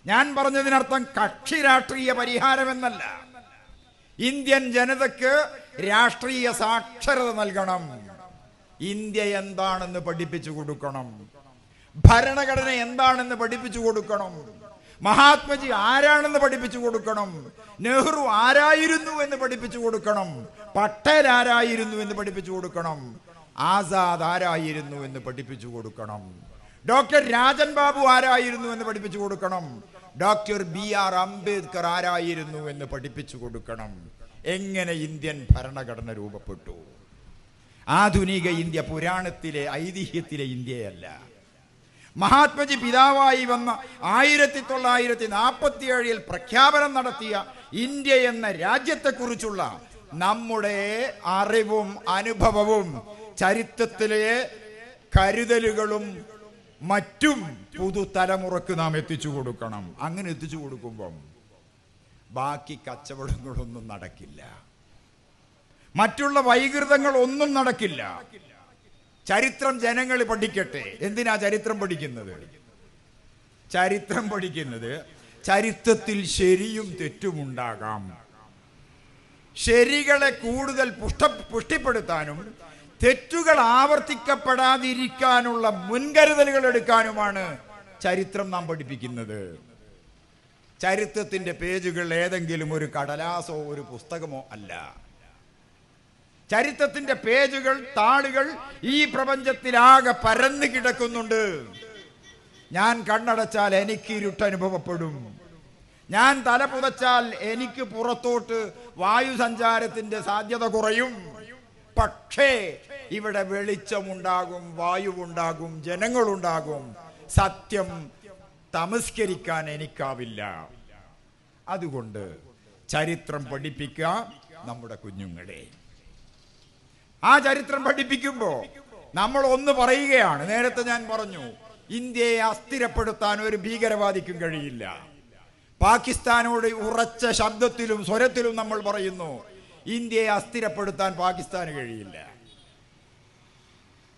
ഞാൻ പറഞ്ഞതിനർത്ഥം കക്ഷി രാഷ്ട്രീയ പരിഹാരമെന്നല്ല. ഇന്ത്യൻ ജനതയ്ക്ക് രാഷ്ട്രീയ സാക്ഷരത നൽകണം. ഇന്ത്യ എന്താണെന്ന് പഠിപ്പിച്ചു കൊടുക്കണം. ഭരണഘടന എന്താണെന്ന് പഠിപ്പിച്ചു കൊടുക്കണം. മഹാത്മജി ആരാണെന്ന് പഠിപ്പിച്ചു കൊടുക്കണം. നെഹ്റു ആരായിരുന്നു എന്ന് പഠിപ്പിച്ചു കൊടുക്കണം. പട്ടേൽ ആരായിരുന്നു എന്ന് പഠിപ്പിച്ചു കൊടുക്കണം. ആസാദ് ആരായിരുന്നു എന്ന് പഠിപ്പിച്ചു കൊടുക്കണം. ഡോക്ടർ രാജൻ ബാബു ആരായിരുന്നു എന്ന് പഠിപ്പിച്ചു കൊടുക്കണം. ഡോക്ടർ BR അംബേദ്കർ ആരായിരുന്നു എന്ന് പഠിപ്പിച്ചു കൊടുക്കണം. എങ്ങനെ ഇന്ത്യൻ ഭരണഘടന രൂപപ്പെട്ടു? ആധുനിക ഇന്ത്യ പുരാണത്തിലെ ഐതിഹ്യത്തിലെ ഇന്ത്യയല്ല. മഹാത്മജി പിതാവായി വന്ന 1947 പ്രഖ്യാപനം നടത്തിയ ഇന്ത്യ എന്ന രാജ്യത്തെക്കുറിച്ചുള്ള നമ്മുടെ അറിവും അനുഭവവും ചരിത്രത്തിലെ കരുതലുകളും മറ്റും പുതുതലമുറക്ക് നാം എത്തിച്ചു കൊടുക്കണം. അങ്ങനെ എത്തിച്ചു കൊടുക്കുമ്പം ബാക്കി കച്ചവടങ്ങളൊന്നും നടക്കില്ല. മറ്റുള്ള വൈകൃതങ്ങൾ ഒന്നും നടക്കില്ല. ചരിത്രം ജനങ്ങൾ പഠിക്കട്ടെ. എന്തിനാ ചരിത്രം പഠിക്കുന്നത്? ചരിത്രം പഠിക്കുന്നത് ചരിത്രത്തിൽ ശരിയും തെറ്റുമുണ്ടാകാം. ശരികളെ കൂടുതൽ പുഷ്ടിപ്പെടുത്താനും തെറ്റുകൾ ആവർത്തിക്കപ്പെടാതിരിക്കാനുള്ള മുൻകരുതലുകൾ എടുക്കാനുമാണ് ചരിത്രം നാം പഠിപ്പിക്കുന്നത്. ചരിത്രത്തിന്റെ പേജുകൾ ഏതെങ്കിലും ഒരു കടലാസോ ഒരു പുസ്തകമോ അല്ല. ചരിത്രത്തിന്റെ പേജുകൾ, താളുകൾ ഈ പ്രപഞ്ചത്തിലാകെ പരന്നു കിടക്കുന്നുണ്ട്. ഞാൻ കണ്ണടച്ചാൽ എനിക്ക് ഇരുട്ടനുഭവപ്പെടും. ഞാൻ തല പുതച്ചാൽ എനിക്ക് പുറത്തോട്ട് വായു സഞ്ചാരത്തിന്റെ സാധ്യത കുറയും. പക്ഷേ ഇവിടെ വെളിച്ചമുണ്ടാകും, വായുവുണ്ടാകും, ജനങ്ങളുണ്ടാകും. സത്യം തമസ്കരിക്കാൻ എനിക്കാവില്ല. അതുകൊണ്ട് ചരിത്രം പഠിപ്പിക്കുക നമ്മുടെ കുഞ്ഞുങ്ങളെ. ആ ചരിത്രം പഠിപ്പിക്കുമ്പോൾ നമ്മൾ ഒന്ന് പറയുകയാണ്. നേരത്തെ ഞാൻ പറഞ്ഞു, ഇന്ത്യയെ അസ്ഥിരപ്പെടുത്താൻ ഒരു ഭീകരവാദിക്കും കഴിയില്ല. പാകിസ്ഥാനോട് ഉറച്ച ശബ്ദത്തിലും സ്വരത്തിലും നമ്മൾ പറയുന്നു, ഇന്ത്യയെ അസ്ഥിരപ്പെടുത്താൻ പാകിസ്ഥാന് കഴിയില്ല.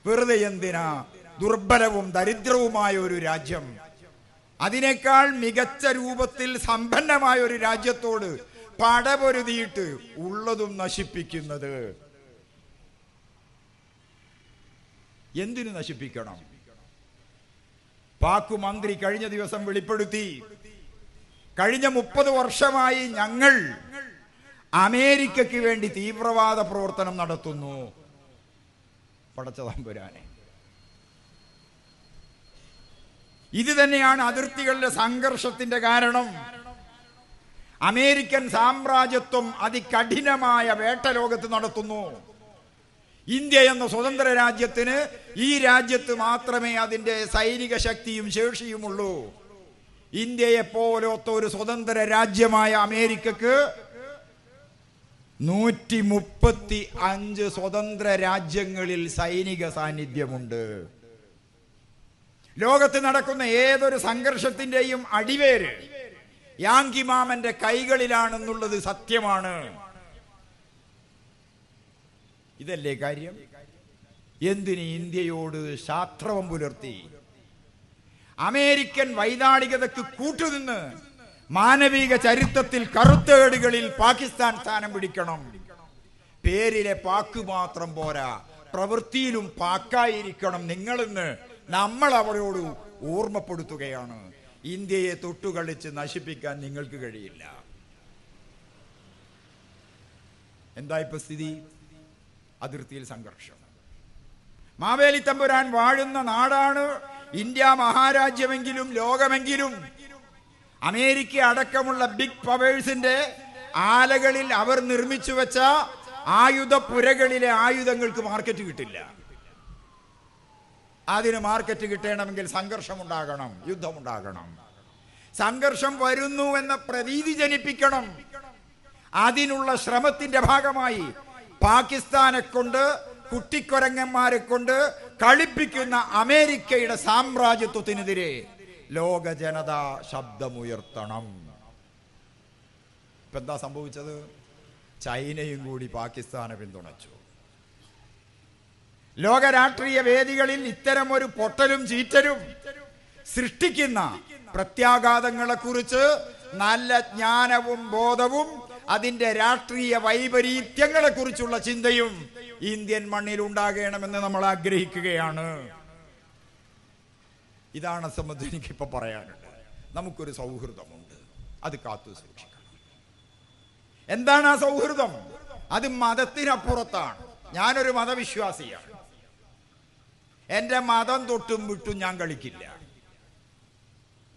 വെറുതെ എന്തിനാ ദുർബലവും ദരിദ്രവുമായ ഒരു രാജ്യം, അതിനേക്കാൾ മികച്ച രൂപത്തിൽ സമ്പന്നമായ ഒരു രാജ്യത്തോട് പടപൊരുതിയിട്ട് ഉള്ളതും നശിപ്പിക്കുന്നത്? എന്തിനു നശിപ്പിക്കണം? പാക് മന്ത്രി കഴിഞ്ഞ ദിവസം വെളിപ്പെടുത്തി, കഴിഞ്ഞ 30 വർഷമായി ഞങ്ങൾ അമേരിക്കയ്ക്ക് വേണ്ടി തീവ്രവാദ പ്രവർത്തനം നടത്തുന്നു. പടച്ചതമ്പുരാനെ, ഇത് തന്നെയാണ് അതിർത്തികളിലെ സംഘർഷത്തിന്റെ കാരണം. അമേരിക്കൻ സാമ്രാജ്യത്വം അതികഠിനമായ വേട്ട ലോകത്ത് നടത്തുന്നു. ഇന്ത്യ എന്ന സ്വതന്ത്ര രാജ്യത്തിന് ഈ രാജ്യത്ത് മാത്രമേ അതിൻ്റെ സൈനിക ശക്തിയും ശേഷിയുമുള്ളൂ. ഇന്ത്യയെ പോലത്തെ ഒരു സ്വതന്ത്ര രാജ്യമായ അമേരിക്കക്ക് 135 സ്വതന്ത്ര രാജ്യങ്ങളിൽ സൈനിക സാന്നിധ്യമുണ്ട്. ലോകത്ത് നടക്കുന്ന ഏതൊരു സംഘർഷത്തിന്റെയും അടിവേര് യാങ്കി മാമന്റെ കൈകളിലാണെന്നുള്ളത് സത്യമാണ്. ഇതല്ലേ കാര്യം? എന്തിന് ഇന്ത്യയോട് ശാസ്ത്രവം പുലർത്തി? അമേരിക്കൻ വൈതാളികതയ്ക്ക് കൂട്ടുനിന്ന് മാനവിക ചരിത്രത്തിൽ കറുത്തേടുകളിൽ പാകിസ്ഥാൻ സ്ഥാനം പിടിക്കണം. പേരിലെ പാക്ക് മാത്രം പോരാ, പ്രവൃത്തിയിലും പാക്കായിരിക്കണം നിങ്ങളെന്ന് നമ്മൾ അവരോട് ഓർമ്മപ്പെടുത്തുകയാണ്. ഇന്ത്യയെ തൊട്ടുകളിച്ച് നശിപ്പിക്കാൻ നിങ്ങൾക്ക് കഴിയില്ല. എന്താ ഇപ്പൊ സ്ഥിതി? അതിർത്തിയിൽ സംഘർഷം. മാവേലി തമ്പുരാൻ വാഴുന്ന നാടാണ് ഇന്ത്യ മഹാരാജ്യമെങ്കിലും ലോകമെങ്കിലും അമേരിക്ക അടക്കമുള്ള ബിഗ് പവേഴ്സിന്റെ ആലകളിൽ അവർ നിർമ്മിച്ചു വെച്ച ആയുധപ്പുരകളിലെ ആയുധങ്ങൾക്ക് മാർക്കറ്റ് കിട്ടില്ല. അതിന് മാർക്കറ്റ് കിട്ടണമെങ്കിൽ സംഘർഷമുണ്ടാകണം, യുദ്ധമുണ്ടാകണം. സംഘർഷം വരുന്നു എന്ന പ്രതീതി ജനിപ്പിക്കണം. അതിനുള്ള ശ്രമത്തിന്റെ ഭാഗമായി പാകിസ്ഥാനെ കൊണ്ട്, കുട്ടിക്കൊരങ്ങന്മാരെ കൊണ്ട് കളിപ്പിക്കുന്ന അമേരിക്കയുടെ സാമ്രാജ്യത്വത്തിനെതിരെ ലോക ജനത ശബ്ദമുയർത്തണം. ഇപ്പൊ എന്താ സംഭവിച്ചത്? ചൈനയും കൂടി പാകിസ്ഥാനെ പിന്തുണച്ചു. ലോക രാഷ്ട്രീയ വേദികളിൽ ഇത്തരം ഒരു പൊട്ടലും ചീറ്റലും സൃഷ്ടിക്കുന്ന പ്രത്യാഘാതങ്ങളെ കുറിച്ച് നല്ല ജ്ഞാനവും ബോധവും അതിന്റെ രാഷ്ട്രീയ വൈപരീത്യങ്ങളെ കുറിച്ചുള്ള ചിന്തയും ഇന്ത്യൻ മണ്ണിൽ ഉണ്ടാകണമെന്ന് നമ്മൾ ആഗ്രഹിക്കുകയാണ്. ഇതാണ് സംബന്ധിച്ച് എനിക്കിപ്പോൾ പറയാനുള്ളത്. നമുക്കൊരു സൗഹൃദമുണ്ട്, അത് കാത്തു സൂക്ഷിക്കണം. എന്താണ് ആ സൗഹൃദം? അത് മതത്തിനപ്പുറത്താണ്. ഞാനൊരു മതവിശ്വാസിയാണ്. എൻ്റെ മതം തൊട്ടും വിട്ടും ഞാൻ കളിക്കില്ല.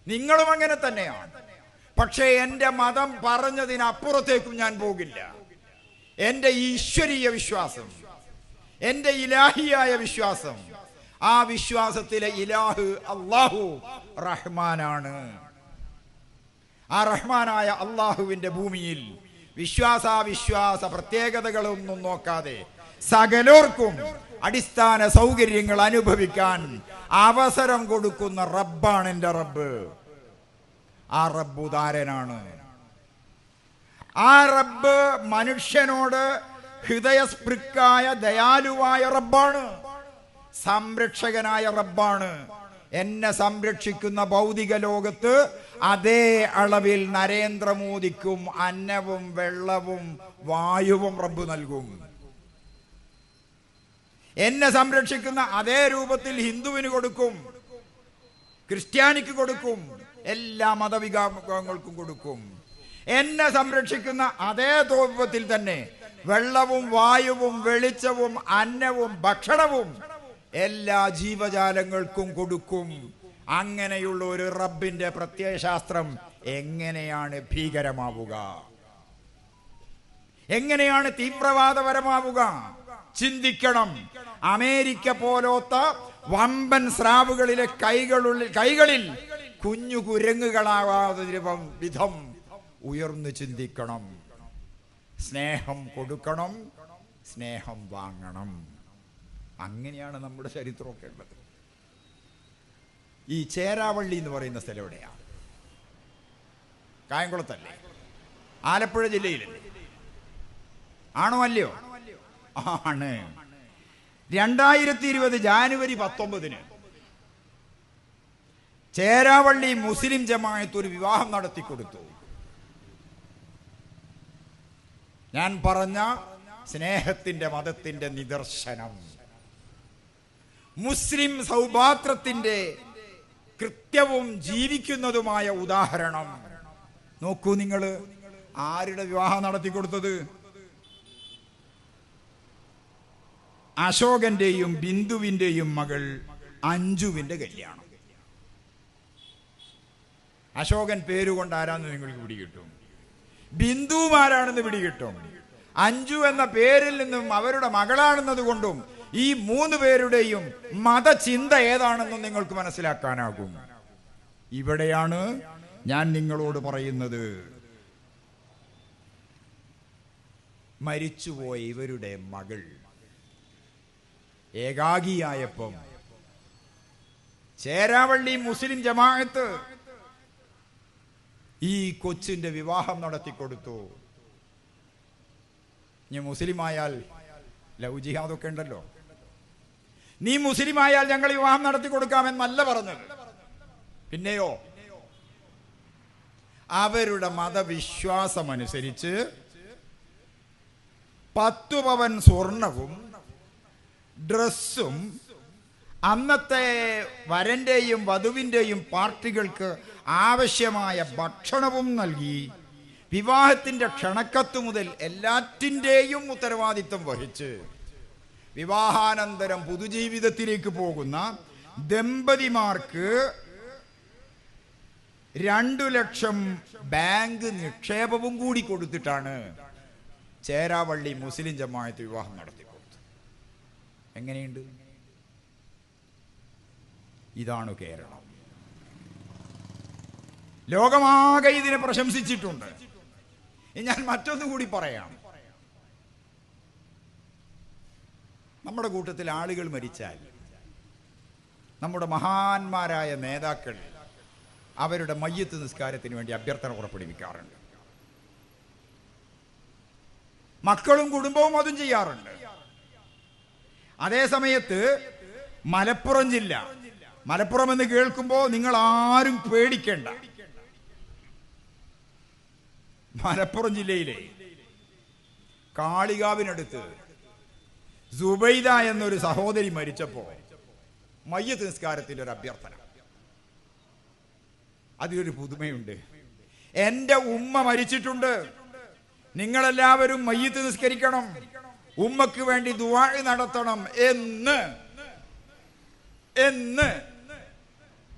നിങ്ങളും അങ്ങനെ തന്നെയാണ്. പക്ഷേ എൻ്റെ മതം പറഞ്ഞതിനപ്പുറത്തേക്കും ഞാൻ പോകില്ല. എൻ്റെ ഈശ്വരീയ വിശ്വാസം, എൻ്റെ ഇലാഹിയായ വിശ്വാസം, ആ വിശ്വാസത്തിലെ ഇലാഹ് അള്ളാഹു റഹ്മാനാണ്. ആ റഹ്മാനായ അള്ളാഹുവിന്റെ ഭൂമിയിൽ വിശ്വാസ പ്രത്യേകതകളൊന്നും നോക്കാതെ സകലർക്കും അടിസ്ഥാന സൗകര്യങ്ങൾ അനുഭവിക്കാൻ അവസരം കൊടുക്കുന്ന റബ്ബാണ് എൻ്റെ റബ്ബ്. ആ റബ്ബ് ഉദാരനാണ്. ആ റബ്ബ് മനുഷ്യനോട് ഹൃദയസ്പൃക്കായ ദയാലുവായ റബ്ബാണ്, സംരക്ഷകനായ റബ്ബാണ്. എന്നെ സംരക്ഷിക്കുന്ന ഭൗതിക ലോകത്ത് അതേ അളവിൽ നരേന്ദ്രമോദിക്കും അന്നവും വെള്ളവും വായുവും റബ്ബ് നൽകും. എന്നെ സംരക്ഷിക്കുന്ന അതേ രൂപത്തിൽ ഹിന്ദുവിന് കൊടുക്കും, ക്രിസ്ത്യാനിക്ക് കൊടുക്കും, എല്ലാ മതവിഭാഗങ്ങൾക്കും കൊടുക്കും. എന്നെ സംരക്ഷിക്കുന്ന അതേ രൂപത്തിൽ തന്നെ വെള്ളവും വായുവും വെളിച്ചവും അന്നവും ഭക്ഷണവും എല്ലാ ജീവജാലങ്ങൾക്കും കൊടുക്കും. അങ്ങനെയുള്ള ഒരു റബ്ബിന്റെ പ്രത്യയശാസ്ത്രം എങ്ങനെയാണ് ഭീകരമാവുക? എങ്ങനെയാണ് തീവ്രവാദപരമാവുക? ചിന്തിക്കണം. അമേരിക്ക പോലോത്ത വമ്പൻ സ്രാവുകളിലെ കൈകളിൽ കുഞ്ഞു കുരങ്ങുകളാവാതെ വിധം ഉയർന്നു ചിന്തിക്കണം. സ്നേഹം കൊടുക്കണം, സ്നേഹം വാങ്ങണം. അങ്ങനെയാണ് നമ്മുടെ ചരിത്രമൊക്കെ ഉള്ളത്. ഈ ചേരാവള്ളി എന്ന് പറയുന്ന സ്ഥലം എവിടെയാ? കായംകുളത്തല്ലേ? ആലപ്പുഴ ജില്ലയിലല്ലേ? ആണോ അല്ലയോ? ആണ്. 2020 ജാനുവരി 19 ചേരാവള്ളി മുസ്ലിം ജമാഅത്ത് ഒരു വിവാഹം നടത്തിക്കൊടുത്തു. ഞാൻ പറഞ്ഞ സ്നേഹത്തിന്റെ മതത്തിന്റെ നിദർശനം, മുസ്ലിം സൗഭാത്രത്തിന്റെ കൃത്യവും ജീവിക്കുന്നതുമായ ഉദാഹരണം. നോക്കൂ നിങ്ങൾ, ആരുടെ വിവാഹം നടത്തിക്കൊടുത്തത്? അശോകന്റെയും ബിന്ദുവിന്റെയും മകൾ അഞ്ജുവിന്റെ കല്യാണം. അശോകൻ പേരുകൊണ്ട് ആരാന്ന് നിങ്ങൾക്ക് പിടികിട്ടും, ബിന്ദുമാരാണെന്ന് പിടികിട്ടും. അഞ്ജു എന്ന പേരിൽ നിന്നും അവരുടെ മകളാണെന്നത് കൊണ്ടും ഈ 3 പേരുടെയും മതചിന്ത ഏതാണെന്നും നിങ്ങൾക്ക് മനസ്സിലാക്കാനാകും. ഇവിടെയാണ് ഞാൻ നിങ്ങളോട് പറയുന്നത്, മരിച്ചുപോയ ഇവരുടെ മകൾ ഏകാഗിയായപ്പം ചേരാവള്ളി മുസ്ലിം ജമാഅത്ത് ഈ കൊച്ചിന്റെ വിവാഹം നടത്തിക്കൊടുത്തു. നീ മുസ്ലിമായാൽ ലവ് ജിഹാദൊക്കെ ഉണ്ടല്ലോ, നീ മുസ്ലിമായാൽ ഞങ്ങൾ വിവാഹം നടത്തി കൊടുക്കാമെന്നല്ല പറഞ്ഞത്. പിന്നെയോ അവരുടെ മതവിശ്വാസമനുസരിച്ച് 10 പവൻ സ്വർണവും ഡ്രസ്സും അന്നത്തെ വരന്റെയും വധുവിന്റെയും പാർട്ടികൾക്ക് ആവശ്യമായ ഭക്ഷണവും നൽകി വിവാഹത്തിന്റെ ക്ഷണക്കത്ത് മുതൽ എല്ലാറ്റിൻ്റെയും ഉത്തരവാദിത്വം വഹിച്ച് വിവാഹാനന്തരം പുതുജീവിതത്തിലേക്ക് പോകുന്ന ദമ്പതിമാർക്ക് 2 ലക്ഷം ബാങ്ക് നിക്ഷേപവും കൂടി കൊടുത്തിട്ടാണ് ചേരാവള്ളി മുസ്ലിം ജമാഅത്ത് വിവാഹം നടത്തിക്കൊടുത്തത്. എങ്ങനെയുണ്ട്? ഇതാണ് കേരളം. ലോകമാകെ ഇതിനെ പ്രശംസിച്ചിട്ടുണ്ട്. ഞാൻ മറ്റൊന്നു കൂടി പറയാം. നമ്മുടെ കൂട്ടത്തിൽ ആളുകൾ മരിച്ചാൽ നമ്മുടെ മഹാന്മാരായ നേതാക്കൾ അവരുടെ മയ്യത്ത് നിസ്കാരത്തിന് വേണ്ടി അഭ്യർത്ഥന പുറപ്പെടുവിക്കാറുണ്ട്. മക്കളും കുടുംബവും അതും ചെയ്യാറുണ്ട്. അതേ സമയത്ത് മലപ്പുറം ജില്ല, മലപ്പുറം എന്ന് കേൾക്കുമ്പോൾ നിങ്ങൾ ആരും പേടിക്കേണ്ട. മലപ്പുറം ജില്ലയിലെ കാളികാവിനടുത്ത് സുബൈദ എന്നൊരു സഹോദരി മരിച്ചപ്പോ മയ്യത്ത് നിസ്കാരത്തിന്റെ ഒരു അഭ്യർത്ഥന. അതിലൊരു പുതുമയുണ്ട്. എന്റെ ഉമ്മ മരിച്ചിട്ടുണ്ട്, നിങ്ങളെല്ലാവരും മയ്യത്ത് നിസ്കരിക്കണം, ഉമ്മക്ക് വേണ്ടി ദുആ നടത്തണം എന്ന്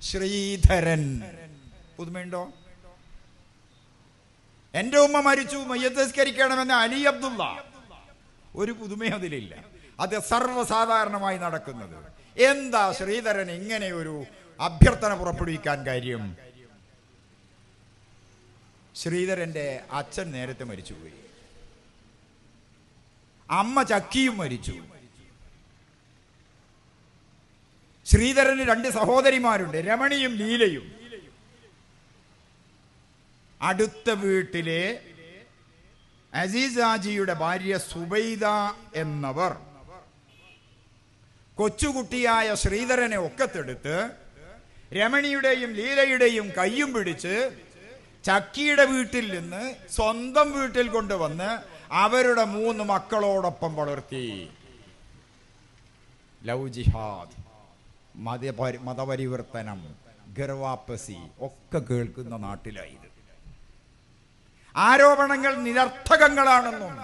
ശ്രീധരൻ. പുതുമയുണ്ടോ? എന്റെ ഉമ്മ മരിച്ചു, മയ്യത്ത് നിസ്കരിക്കണമെന്ന് അലി അബ്ദുള്ള. ഒരു പുതുമയും അതിലില്ല. അത് സർവ്വസാധാരണമായി നടക്കുന്നത്. എന്താ ശ്രീധരൻ ഇങ്ങനെ ഒരു അഭ്യർത്ഥന പുറപ്പെടുവിക്കാൻ കാര്യം? ശ്രീധരന്റെ അച്ഛൻ നേരത്തെ മരിച്ചുപോയി, അമ്മ ചക്കിയും മരിച്ചു. ശ്രീധരന് 2 സഹോദരിമാരുണ്ട്, രമണിയും ലീലയും. അടുത്ത വീട്ടിലെ അസീസാജിയുടെ ഭാര്യ സുബൈദ എന്നവർ കൊച്ചുകുട്ടിയായ ശ്രീധരനെ ഒക്കത്തെടുത്ത് രമണിയുടെയും ലീലയുടെയും കയ്യും പിടിച്ച് ചക്കിയുടെ വീട്ടിൽ നിന്ന് സ്വന്തം വീട്ടിൽ കൊണ്ടുവന്ന് അവരുടെ 3 മക്കളോടൊപ്പം വളർത്തി. ലവ് ജിഹാദ്, മതപരിവർത്തനം, ഗർവാപ്പസി ഒക്കെ കേൾക്കുന്ന നാട്ടിലായത്. ആരോപണങ്ങൾ നിരർത്ഥകങ്ങളാണെന്നും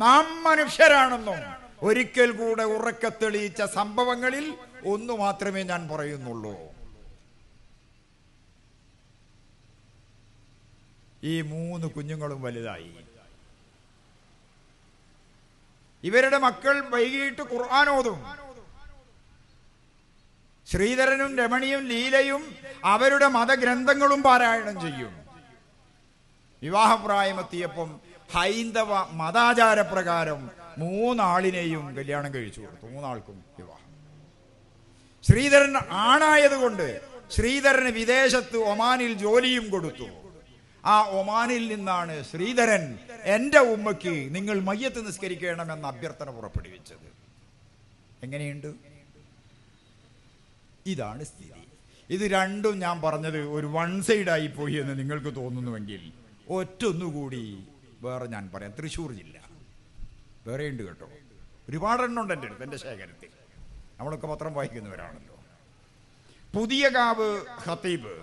നാം മനുഷ്യരാണെന്നും ഒരിക്കൽ കൂടെ ഉറക്കെ തെളിയിച്ച സംഭവങ്ങളിൽ ഒന്നു മാത്രമേ ഞാൻ പറയുന്നുള്ളൂ. ഈ 3 കുഞ്ഞുങ്ങളും വലുതായി. ഇവരുടെ മക്കൾ വൈകിട്ട് ഖുർആൻ ഓതും. ശ്രീധരനും രമണിയും ലീലയും അവരുടെ മതഗ്രന്ഥങ്ങളും പാരായണം ചെയ്യും. വിവാഹപ്രായമെത്തിയപ്പം ഹൈന്ദവ മതാചാരപ്രകാരം 3 ആളിനെയും കല്യാണം കഴിച്ചു കൊടുത്തു. 3 ആൾക്കും വിവാഹം. ശ്രീധരൻ ആണായതുകൊണ്ട് ശ്രീധരന് വിദേശത്ത് ഒമാനിൽ ജോലിയും കൊടുത്തു. ആ ഒമാനിൽ നിന്നാണ് ശ്രീധരൻ എൻ്റെ ഉമ്മയ്ക്ക് നിങ്ങൾ മയ്യത്ത് നിസ്കരിക്കണമെന്ന അഭ്യർത്ഥന പുറപ്പെടുവിച്ചത്. എങ്ങനെയുണ്ട്? ഇതാണ് സ്ഥിതി. ഇത് രണ്ടും ഞാൻ പറഞ്ഞത് ഒരു വൺ സൈഡായി പോയി എന്ന് നിങ്ങൾക്ക് തോന്നുന്നുവെങ്കിൽ ഒറ്റൊന്നുകൂടി വേറെ ഞാൻ പറയാം. തൃശ്ശൂർ ജില്ല വേറെ ഉണ്ട് കേട്ടോ, ഒരുപാടെണ്ണുണ്ട് എൻ്റെ അടുത്ത്, എൻ്റെ ശേഖരത്തിൽ. നമ്മളൊക്കെ പത്രം വായിക്കുന്നവരാണല്ലോ. പുതിയകാവ് ഖത്തീബ്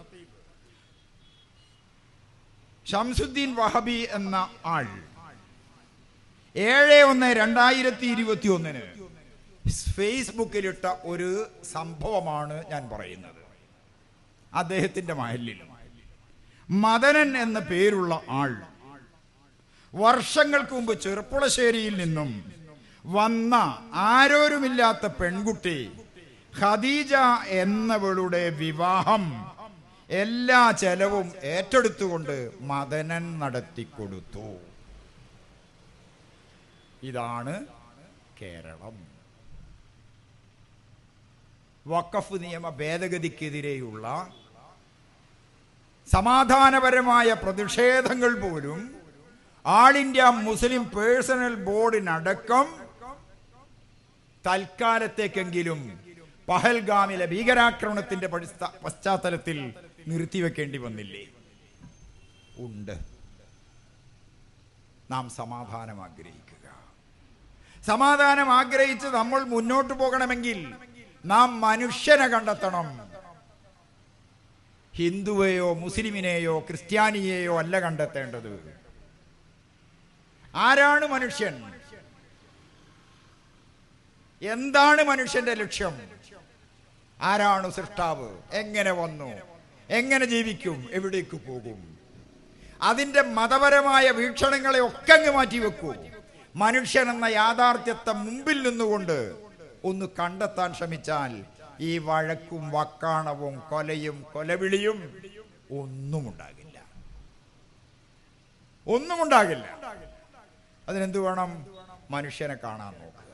ഷംസുദ്ദീൻ വഹബി എന്ന ആൾ 7/1/2021 ഫേസ്ബുക്കിലിട്ട ഒരു സംഭവമാണ് ഞാൻ പറയുന്നത്. അദ്ദേഹത്തിന്റെ മഹല്ലിൽ മദനൻ എന്ന പേരുള്ള ആൾ വർഷങ്ങൾക്ക് മുമ്പ് ചെറുപ്പുളശ്ശേരിയിൽ നിന്നും വന്ന ആരോരുമില്ലാത്ത പെൺകുട്ടി ഖദീജ എന്നവളുടെ വിവാഹം എല്ലാ ചെലവും ഏറ്റെടുത്തുകൊണ്ട് മദനൻ നടത്തിക്കൊടുത്തു. ഇതാണ് കേരളം. വഖഫ് നിയമ ഭേദഗതിക്കെതിരെയുള്ള സമാധാനപരമായ പ്രതിഷേധങ്ങൾ പോലും ആൾ ഇന്ത്യ മുസ്ലിം പേഴ്സണൽ ബോർഡിനടക്കം തൽക്കാലത്തേക്കെങ്കിലും പഹൽഗാമിലെ ഭീകരാക്രമണത്തിന്റെ പശ്ചാത്തലത്തിൽ നിർത്തിവെക്കേണ്ടി വന്നില്ലേ? ഉണ്ട്. നാം സമാധാനം ആഗ്രഹിക്കുക. സമാധാനം ആഗ്രഹിച്ച് നമ്മൾ മുന്നോട്ട് പോകണമെങ്കിൽ നാം മനുഷ്യനെ കണ്ടെത്തണം. ഹിന്ദുവെയോ മുസ്ലിമിനെയോ ക്രിസ്ത്യാനിയെയോ അല്ല കണ്ടെത്തേണ്ടത്. ആരാണ് മനുഷ്യൻ? എന്താണ് മനുഷ്യന്റെ ലക്ഷ്യം? ആരാണ് സൃഷ്ടാവ്? എങ്ങനെ വന്നു? എങ്ങനെ ജീവിക്കും? എവിടേക്ക് പോകും? അതിന്റെ മതപരമായ വീക്ഷണങ്ങളെ ഒക്കെ അങ്ങ് മാറ്റിവെക്കൂ. മനുഷ്യൻ എന്ന യാഥാർത്ഥ്യത്തെ മുമ്പിൽ നിന്നുകൊണ്ട് ഒന്ന് കണ്ടെത്താൻ ശ്രമിച്ചാൽ ഈ വഴക്കും വക്കാണവും കൊലയും കൊലവിളിയും ഒന്നും ഉണ്ടാകില്ല. ഒന്നും ഉണ്ടാകില്ല. അതിനെന്ത് വേണം? മനുഷ്യനെ കാണാൻ നോക്കുക.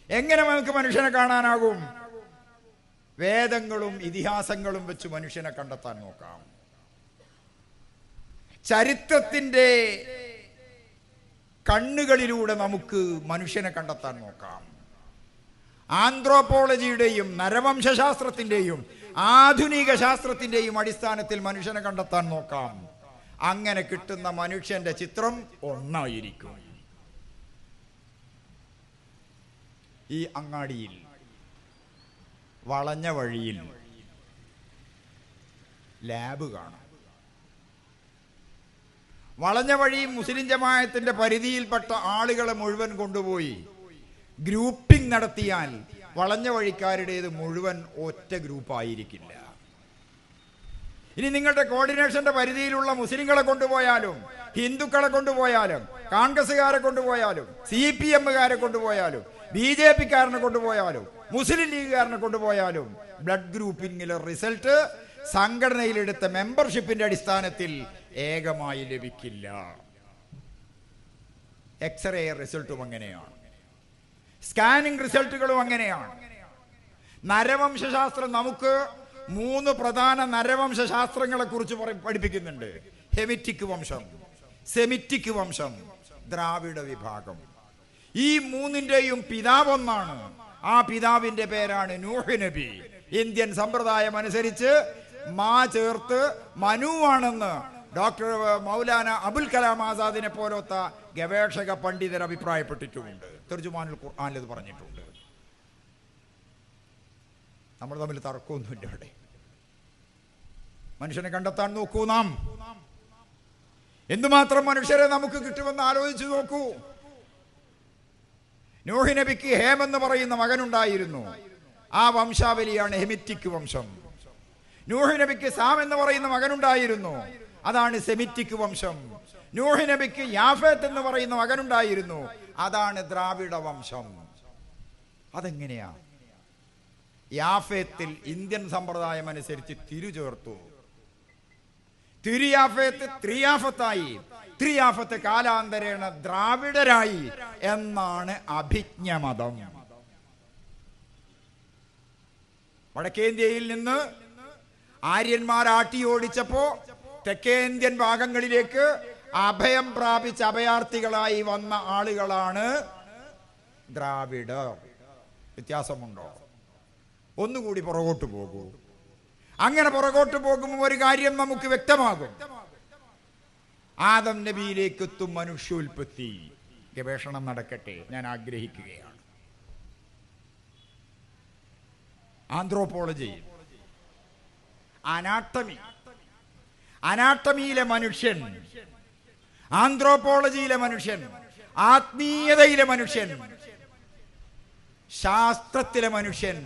എങ്ങനെ നമുക്ക് മനുഷ്യനെ കാണാനാകും? വേദങ്ങളും ഇതിഹാസങ്ങളും വെച്ച് മനുഷ്യനെ കണ്ടെത്താൻ നോക്കാം. ചരിത്രത്തിന്റെ കണ്ണുകളിലൂടെ നമുക്ക് മനുഷ്യനെ കണ്ടെത്താൻ നോക്കാം. ആന്ത്രോപോളജിയുടെയും നരവംശാസ്ത്രത്തിന്റെയും ആധുനിക ശാസ്ത്രത്തിന്റെയും അടിസ്ഥാനത്തിൽ മനുഷ്യനെ കണ്ടെത്താൻ നോക്കാം. അങ്ങനെ കിട്ടുന്ന മനുഷ്യന്റെ ചിത്രം ഒന്നായിരിക്കും. ഈ അങ്ങാടിയിൽ വളഞ്ഞ വഴിയിൽ ലാബ് കാണാം. വളഞ്ഞ വഴി മുസ്ലിം ജമാഅത്തിന്റെ പരിധിയിൽപ്പെട്ട ആളുകളെ മുഴുവൻ കൊണ്ടുപോയി ഗ്രൂപ്പിംഗ് നടത്തിയാൽ വളഞ്ഞ വഴിക്കാരുടേത് മുഴുവൻ ഒറ്റ ഗ്രൂപ്പായിരിക്കില്ല. ഇനി നിങ്ങളുടെ കോർഡിനേഷന്റെ പരിധിയിലുള്ള മുസ്ലിങ്ങളെ കൊണ്ടുപോയാലും ഹിന്ദുക്കളെ കൊണ്ടുപോയാലും കോൺഗ്രസുകാരെ കൊണ്ടുപോയാലും CPMകാരെ കൊണ്ടുപോയാലും BJPക്കാരനെ കൊണ്ടുപോയാലും മുസ്ലിം ലീഗുകാരനെ കൊണ്ടുപോയാലും ബ്ലഡ് ഗ്രൂപ്പിംഗിലെ റിസൾട്ട് സംഘടനയിലെടുത്ത മെമ്പർഷിപ്പിന്റെ അടിസ്ഥാനത്തിൽ ഏകമായി ലഭിക്കില്ല. എക്സ്റേ റിസൾട്ടും അങ്ങനെയാണ്. സ്കാനിംഗ് റിസൾട്ടുകളും അങ്ങനെയാണ്. നരവംശാസ്ത്രം നമുക്ക് 3 പ്രധാന നരവംശാസ്ത്രങ്ങളെ കുറിച്ച് പഠിപ്പിക്കുന്നുണ്ട്. ഹെമിറ്റിക് വംശം, സെമിറ്റിക് വംശം, ദ്രാവിഡ വിഭാഗം. ഈ മൂന്നിന്റെയും പിതാവൊന്നാണ്. ആ പിതാവിന്റെ പേരാണ് നൂഹ് നബി. ഇന്ത്യൻ സമ്പ്രദായം അനുസരിച്ച് മാ ചേർത്ത് മനുവാണെന്ന് ഡോക്ടർ മൗലാന അബുൽ കലാം ആസാദിനെ പോലത്തെ ഗവേഷക പണ്ഡിതർ അഭിപ്രായപ്പെട്ടിട്ടുമുണ്ട്. തർജുമാനുൽ ഖുർആനിൽ ഇത് പറഞ്ഞിട്ടുണ്ട്. നമ്മൾ തമ്മിൽ തർക്കമൊന്നുമില്ല. ഇവിടെ മനുഷ്യനെ കണ്ടെത്താൻ നോക്കൂ. നാം എന്തുമാത്രം മനുഷ്യരെ നമുക്ക് കിട്ടുമെന്ന് ആലോചിച്ചു നോക്കൂ. നൂഹ് നബിക്ക് ഹേം എന്ന് പറയുന്ന മകനുണ്ടായിരുന്നു. ആ വംശാവലിയാണ് ഹെമിറ്റിക് വംശം. നൂഹ് നബിക്ക് സാം എന്ന് പറയുന്ന മകനുണ്ടായിരുന്നു. അതാണ് സെമിറ്റിക് വംശം. നൂഹ് നബിക്ക് യാഫത്ത് എന്ന് പറയുന്ന മകനുണ്ടായിരുന്നു. അതാണ് ദ്രാവിഡ വംശം. അതെങ്ങനെയാ? യാഫത്തിൽ ഇന്ത്യൻ സമ്പ്രദായം അനുസരിച്ച് തിരു ചേർത്തു. തിരിയാഫത്ത് ത്രിയാഫത്തായി, ത്രിയാഫത്ത് കാലാന്തരേണ ദ്രാവിഡരായി എന്നാണ് അഭിജ്ഞമതം. വടക്കേന്ത്യയിൽ നിന്ന് ആര്യന്മാർ ആട്ടിയോടിച്ചപ്പോ തെക്കേന്ത്യൻ ഭാഗങ്ങളിലേക്ക് അഭയം പ്രാപിച്ച അഭയാർത്ഥികളായി വന്ന ആളുകളാണ് ദ്രാവിഡർ. വ്യത്യാസമുണ്ടോ? ഒന്നുകൂടി പുറകോട്ട് പോകൂ. അങ്ങനെ പുറകോട്ട് പോകുമ്പോൾ ഒരു കാര്യം നമുക്ക് വ്യക്തമാകും. ആദം നബിയിലേക്ക് എത്തും മനുഷ്യോൽപത്തി. ഗവേഷണം നടക്കട്ടെ, ഞാൻ ആഗ്രഹിക്കുകയാണ്. ആന്ത്രോപോളജി, അനാട്ടമിയിലെ മനുഷ്യൻ, ആന്ത്രോപോളജിയിലെ മനുഷ്യൻ, ആത്മീയതയിലെ മനുഷ്യൻ, ശാസ്ത്രത്തിലെ മനുഷ്യൻ.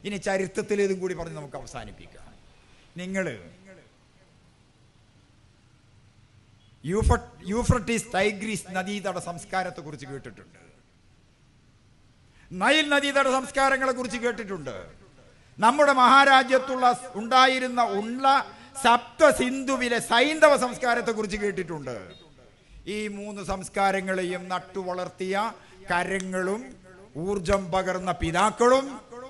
ഇനി ചരിത്രത്തിലേതും കൂടി പറഞ്ഞ് നമുക്ക് അവസാനിപ്പിക്കാം. നിങ്ങൾ യൂഫ്രട്ടീസ് ടൈഗ്രീസ് നദീതട സംസ്കാരത്തെ കുറിച്ച് കേട്ടിട്ടുണ്ട്. നൈൽ നദീതട സംസ്കാരങ്ങളെ കുറിച്ച് കേട്ടിട്ടുണ്ട്. നമ്മുടെ ഉണ്ടായിരുന്ന സപ്ത സിന്ധുവിലെ സൈന്ധവ സംസ്കാരത്തെ കുറിച്ച് കേട്ടിട്ടുണ്ട്. ഈ മൂന്ന് സംസ്കാരങ്ങളെയും നട്ടുവളർത്തിയ കരങ്ങളും ഊർജം പകർന്ന പിതാക്കളും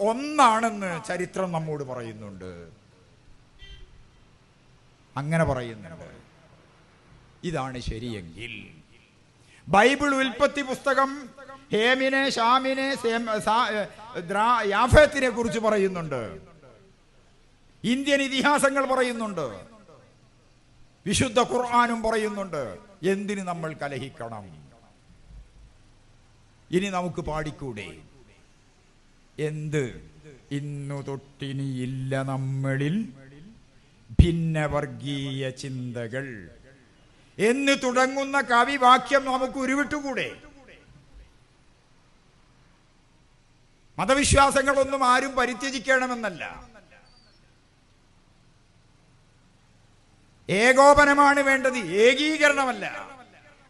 ഒന്നാണെന്ന് ചരിത്രം നമ്മോട് പറയുന്നുണ്ട്. അങ്ങനെ പറയുന്നുണ്ട്. ഇതാണ് ശരിയെങ്കിൽ ബൈബിൾ ഉൽപ്പത്തി പുസ്തകം ഹേമിനെ, ഷാമിനെ, യാഫത്തിനെ കുറിച്ച് പറയുന്നുണ്ട്. ഇന്ത്യൻ ഇതിഹാസങ്ങൾ പറയുന്നുണ്ട്. വിശുദ്ധ ഖുർആനും പറയുന്നുണ്ട്. എന്തിന് നമ്മൾ കലഹിക്കണം? ഇനി നമുക്ക് പാടിക്കൂടെ? എന്ത് ഇന്നു തൊട്ടിനിയില്ല നമ്മളിൽ ഭിന്നവർഗീയ ചിന്തകൾ എന്ന് തുടങ്ങുന്ന കവിവാക്യം നമുക്ക് ഉരുവിട്ടുകൂടെ? മതവിശ്വാസങ്ങളൊന്നും ആരും പരിത്യജിക്കണമെന്നല്ല. ഏകോപനമാണ് വേണ്ടത്, ഏകീകരണമല്ല.